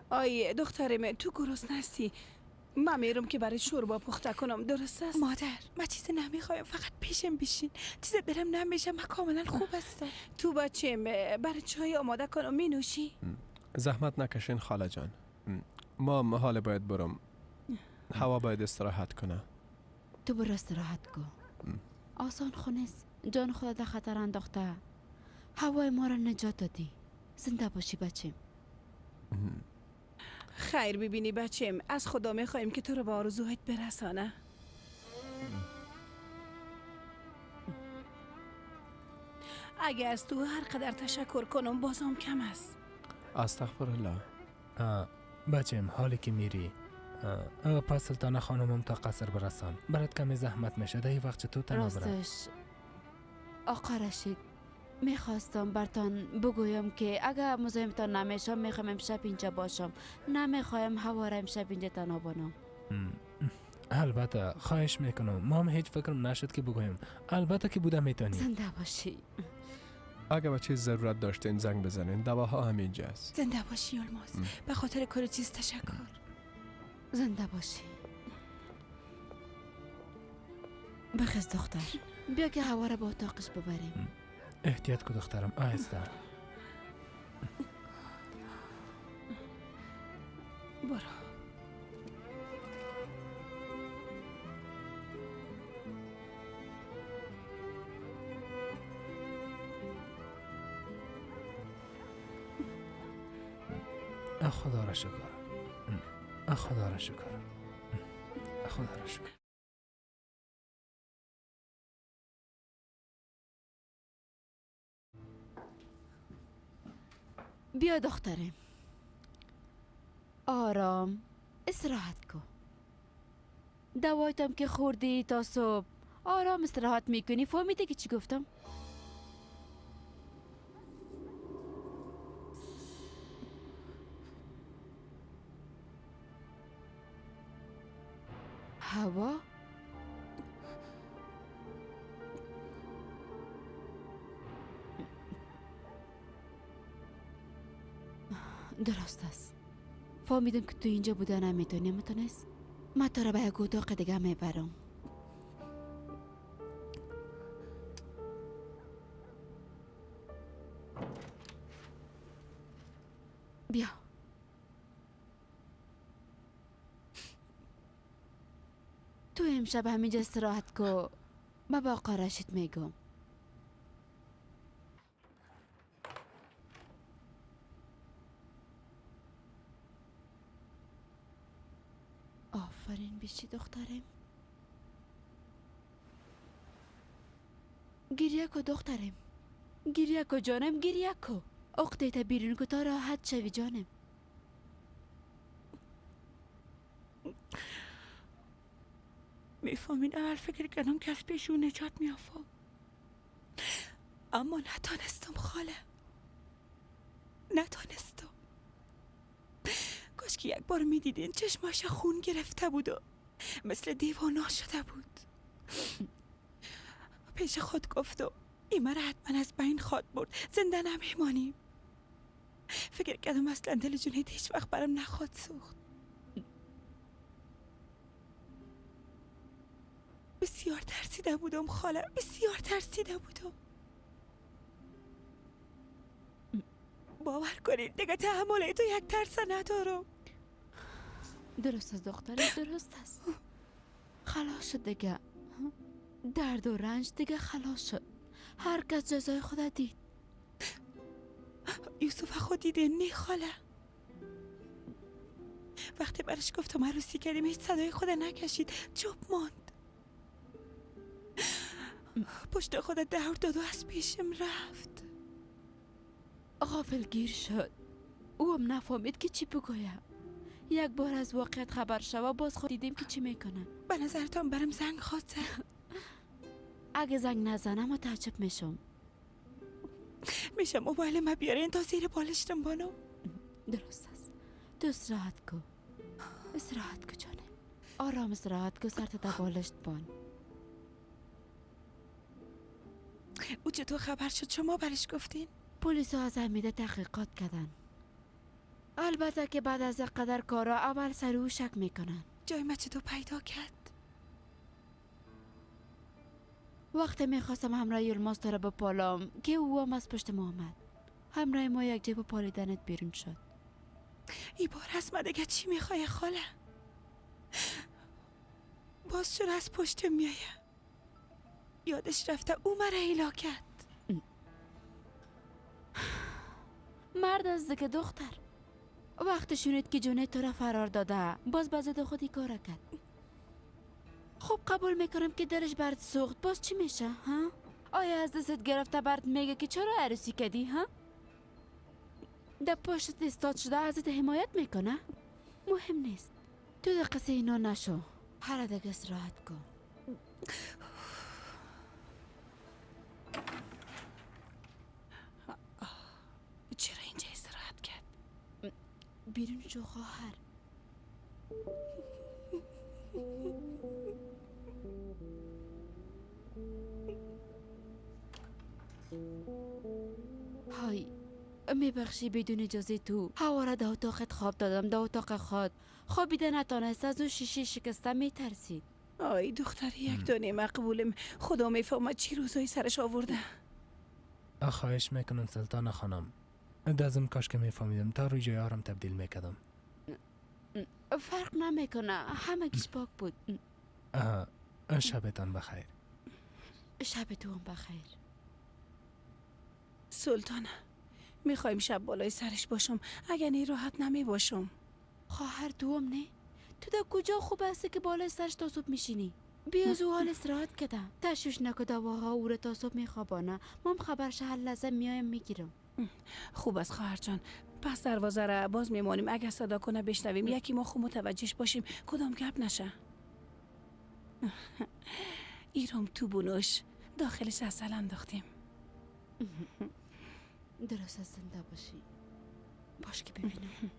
[SPEAKER 10] آی دخترم، تو گرسنه هستی؟ من میرم که برای شوربا پخته کنم، درست است؟
[SPEAKER 13] مادر من چیزی نمیخوایم، فقط پیشم بشین. چیز دلم نمیشه، من کاملا خوب هستم.
[SPEAKER 10] تو بچم برای چای آماده کنم، می نوشی؟
[SPEAKER 6] زحمت نکشین خاله جان. ما حال باید برم. هوا باید استراحت کنه.
[SPEAKER 8] تو برو استراحت کن. آسان خونست. جان خدا در خطر انداخته. هوای ما را نجات دادی. زنده باشی بچم.
[SPEAKER 10] خیر ببینی بچم، از خدا میخوایم که تو رو به آرزوهایت برسانه. اگه از تو هر قدر تشکر کنم بازم کم است.
[SPEAKER 6] استغفرالله.
[SPEAKER 12] بچم حالی که میری پس سلطانه خانمم تا قصر برسان. برات کمی زحمت میشه. ده وقت چطور تنها برم؟
[SPEAKER 8] راستش آقا رشید میخواستم برتان بگویم که اگر مزاحمتان نمیشم میخوام امشب اینجا باشم. نمیخوایم هوا را امشب اینجا تنها بانم.
[SPEAKER 12] البته خواهش میکنم. ما هم هیچ فکرم نشد که بگویم. البته که بودم میتونی.
[SPEAKER 8] زنده باشی.
[SPEAKER 6] اگه به چیز ضرورت داشتین زنگ بزنین. دواها همینجاست.
[SPEAKER 10] زنده باشی یلماز. به خاطر کار چیز تشکر.
[SPEAKER 8] زنده باشی. بخیز دختر. بیا که هوا را به اتاقش ببریم.
[SPEAKER 12] احتیاط کن دخترم. آهسته.
[SPEAKER 10] برو.
[SPEAKER 12] خدا را شکر. خدا را شکر. خدا را شکر.
[SPEAKER 8] بیا دخترم. آرام استراحت کن. دوایتم که خوردی تا صبح آرام استراحت میکنی. فهمیدی که چی گفتم؟ هوا درست است. فهمیدم که تو اینجا بودن نمیتونی. میتونست من تو را به یک اتاق دیگه میبرم. بیا. تو امشب همینجا استراحت کو. من با آقا رشید میگم. آفرین بیشی دخترم. گریه کو دخترم. گریه کو جانم. گریه کو. اقده تا بیرون کو تا راحت شوی جانم.
[SPEAKER 10] میفهمین اول فکر کردم که از پیشون نجات میافم، اما نتانستم خاله. نتانستم. کاش که یک بار میدیدین چشماش خون گرفته بود و مثل دیوانا شده بود. پیش خود گفت و این مرا حتما از بین خواد برد. زنده نمیمانیم. فکر کردم اصلا دل جنید هیچ وقت برام نخواد سوخت. بسیار ترسیده بودم خاله. بسیار ترسیده بودم. باور کنید دیگه تحمل تو یک ترس ندارم.
[SPEAKER 8] درست است دخترم. درست است. خلاص شد دیگه. درد و رنج دیگه خلاص شد. هر کس جزای خود دید.
[SPEAKER 10] یوسف خود دیده نی خاله. وقتی برش گفتم عروسی کردیم هیچ صدای خود نکشید. چوب ماند. پشت خود دور داد و از پیشم رفت.
[SPEAKER 8] غافل گیر شد. او هم نفهمید که چی بگویم. یک بار از واقعیت خبر شد باز خود دیدیم که چی میکنن.
[SPEAKER 10] به نظرتان برم زنگ خواهد زد؟
[SPEAKER 8] اگه زنگ نزنم متعجب میشم.
[SPEAKER 10] میشه موبایل ما بیارین تا زیر بالشتم بانم؟
[SPEAKER 8] درست است. تو استراحت کو. استراحت کو جانم. آرام استراحت کو. سرت تا بالشت بان.
[SPEAKER 10] او چطور خبر شد شما برش گفتین؟
[SPEAKER 8] پلیس ها از حمیده تحقیقات کردن. البته که بعد از قدر کارا اول سر او شک میکنن.
[SPEAKER 10] جای ما چطور پیدا کرد؟
[SPEAKER 8] وقتی میخواستم همراه یلماز تو را بپالم که او هم از پشت ما آمد. همراه ما یک جیب پالیدنت بیرون شد.
[SPEAKER 10] ای بار از ما دیگه چی میخوای خاله؟ باز چرا از پشت میایه؟ یادش رفته او مرا ایلا کرد.
[SPEAKER 8] مرد از دیگه دختر. وقتی شنید که جونت تو را فرار داده باز به ضد خودی کار کرد. خب قبول میکنم که دلش برد سوخت. باز چی میشه ها؟ آیا از دستت گرفته برد میگه که چرا عروسی کردی ها؟ در پشت استاد شده ازت حمایت میکنه؟ مهم نیست. تو در قصه اینا نشو. هر دقیقه استراحت کن.
[SPEAKER 10] چرا اینجا استراحت کرد؟
[SPEAKER 8] بیرون شو خواهر. های میبخشی بدون اجازه تو هوا را در اتاقت خواب دادم. در اتاق خود خوابیده نتانست. از اون شیشه شکسته میترسید.
[SPEAKER 10] آی دختر یک دانه مقبولم. خدا میفهمد چی روزایی سرش آورده.
[SPEAKER 12] خواهش میکنم سلطان خانم. دازم کاش که میفهمیدم تا روی جای آرام تبدیل میکردم.
[SPEAKER 8] فرق نمیکنه. همه گیش پاک بود.
[SPEAKER 12] شبتان بخیر.
[SPEAKER 8] شب تو هم بخیر.
[SPEAKER 10] سلطانه میخوایم شب بالای سرش باشم. اگر نی راحت نمی باشم.
[SPEAKER 8] خواهر دوم نه. تو در کجا خوب هستی که بالای سرش تا صبح میشینی؟ بیا زو حال استراحت کردم. تشویش نکو دواها او را تا صبح میخوابانه. مام خبرش هر لحظه میایم میگیرم.
[SPEAKER 10] خوب است خواهر جان. پس دروازه را باز میمانیم. اگر صدا کنه بشنویم یکی ما خوب متوجهش باشیم کدام گپ نشه. ایرم تو بونوش داخلش اصل انداختیم.
[SPEAKER 8] درست از زنده باشی. باش که ببینم.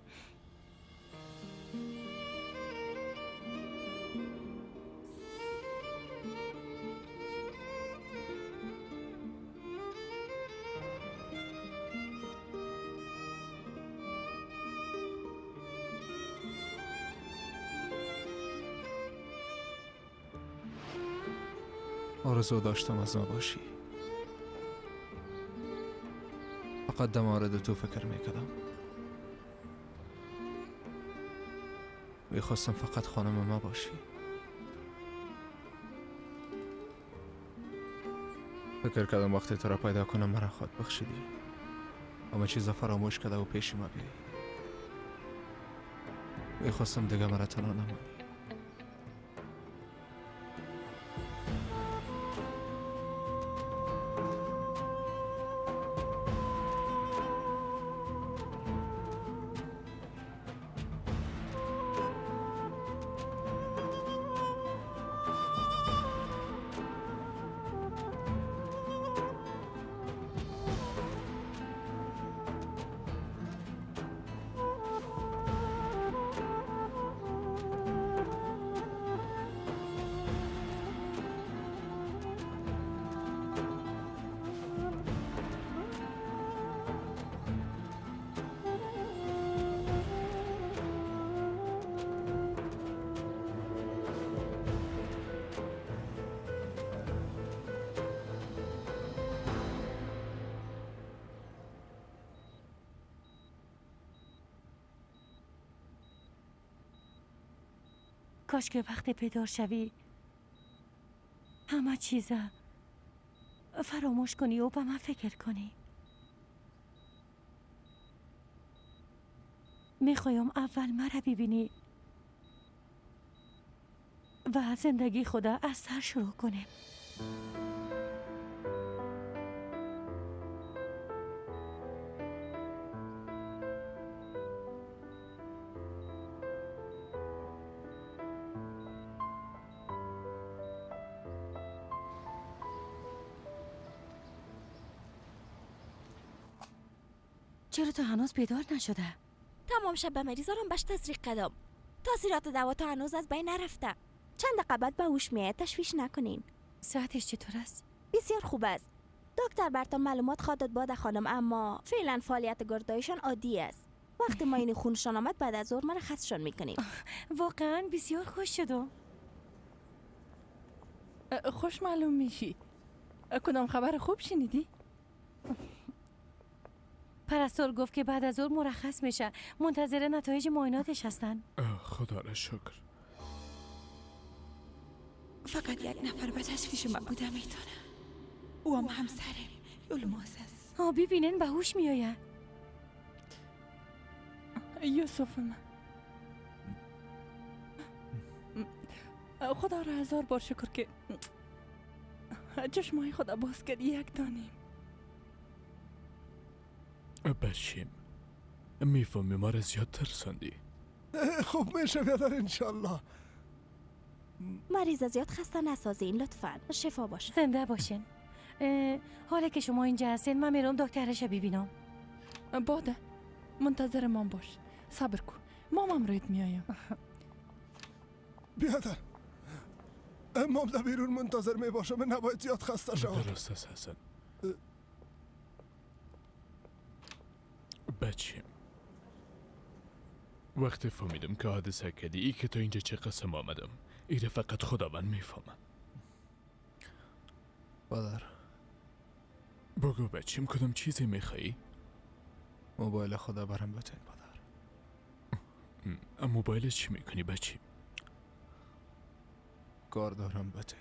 [SPEAKER 4] آرزو داشتم از ما باشی. فقط در مورد تو فکر میکردم. میخواستم فقط خانم ما باشی. فکر کردم وقتی تو را پیدا کنم مرا خود بخشیدی. اما چیزا فراموش کرده و پیش ما بیایی. میخواستم دیگه مرا تنها نمانی.
[SPEAKER 2] کاش که وقت بیدار شوی همه چیزا فراموش کنی و به من فکر کنی. میخوایم اول مرا ببینی و زندگی خدا از سر شروع کنیم. چرا تو هنوز بیدار نشده؟
[SPEAKER 14] تمام شب به مریضانم بهش تزریق کردم. تاثیرات دوا تا هنوز از بین نرفته. چند دقیقه بعد به هوش میاد. تشویش نکنین.
[SPEAKER 2] صحتش چطور است؟
[SPEAKER 14] بسیار خوب است. دکتر براتون معلومات خواهد داد خانم، اما فعلا فعالیت گردایشان عادی است. وقتی ما این خونشان آمد بعد از ظهر مرخصشان میکنیم.
[SPEAKER 2] واقعا بسیار خوش شدم.
[SPEAKER 13] خوش معلوم میشی. کدام خبر خوب شنیدی؟
[SPEAKER 2] پرستار گفت که بعد از ظهر مرخص میشه. منتظر نتایج معایناتش هستن.
[SPEAKER 5] خدا را شکر.
[SPEAKER 10] فقط یک نفر به تشویش من بوده میتونه. او هم همسرم یلماز است.
[SPEAKER 2] ببینن به هوش میآید.
[SPEAKER 13] یوسف من، خدا را هزار بار شکر که چشمای خدا باز کرد. یک دانیم
[SPEAKER 5] بشیم میفهمی ما را زیاد ترساندی.
[SPEAKER 20] خوب میشه بیادر انشالله.
[SPEAKER 14] مریض زیاد خسته نسازین لطفاً. شفا باشه.
[SPEAKER 2] زنده باشین. حالا که شما اینجا هستین من میرم دکترش ببینم.
[SPEAKER 13] باده منتظر مام باش. صبر کن مامم رویت میایم.
[SPEAKER 20] بیادر مام در بیرون منتظر می باشم. نباید زیاد خسته شوم.
[SPEAKER 5] درست است حسن. بچیم وقتی فهمیدم که حادثه کردی ای که تا اینجا چه قسم آمدم ایره فقط خداوند میفهمم.
[SPEAKER 4] پدر
[SPEAKER 5] بگو بچیم کدام چیزی میخوایی؟
[SPEAKER 4] موبایل خدا برم بتین پدر.
[SPEAKER 5] موبایل چی میکنی بچیم؟
[SPEAKER 4] کار دارم بتین.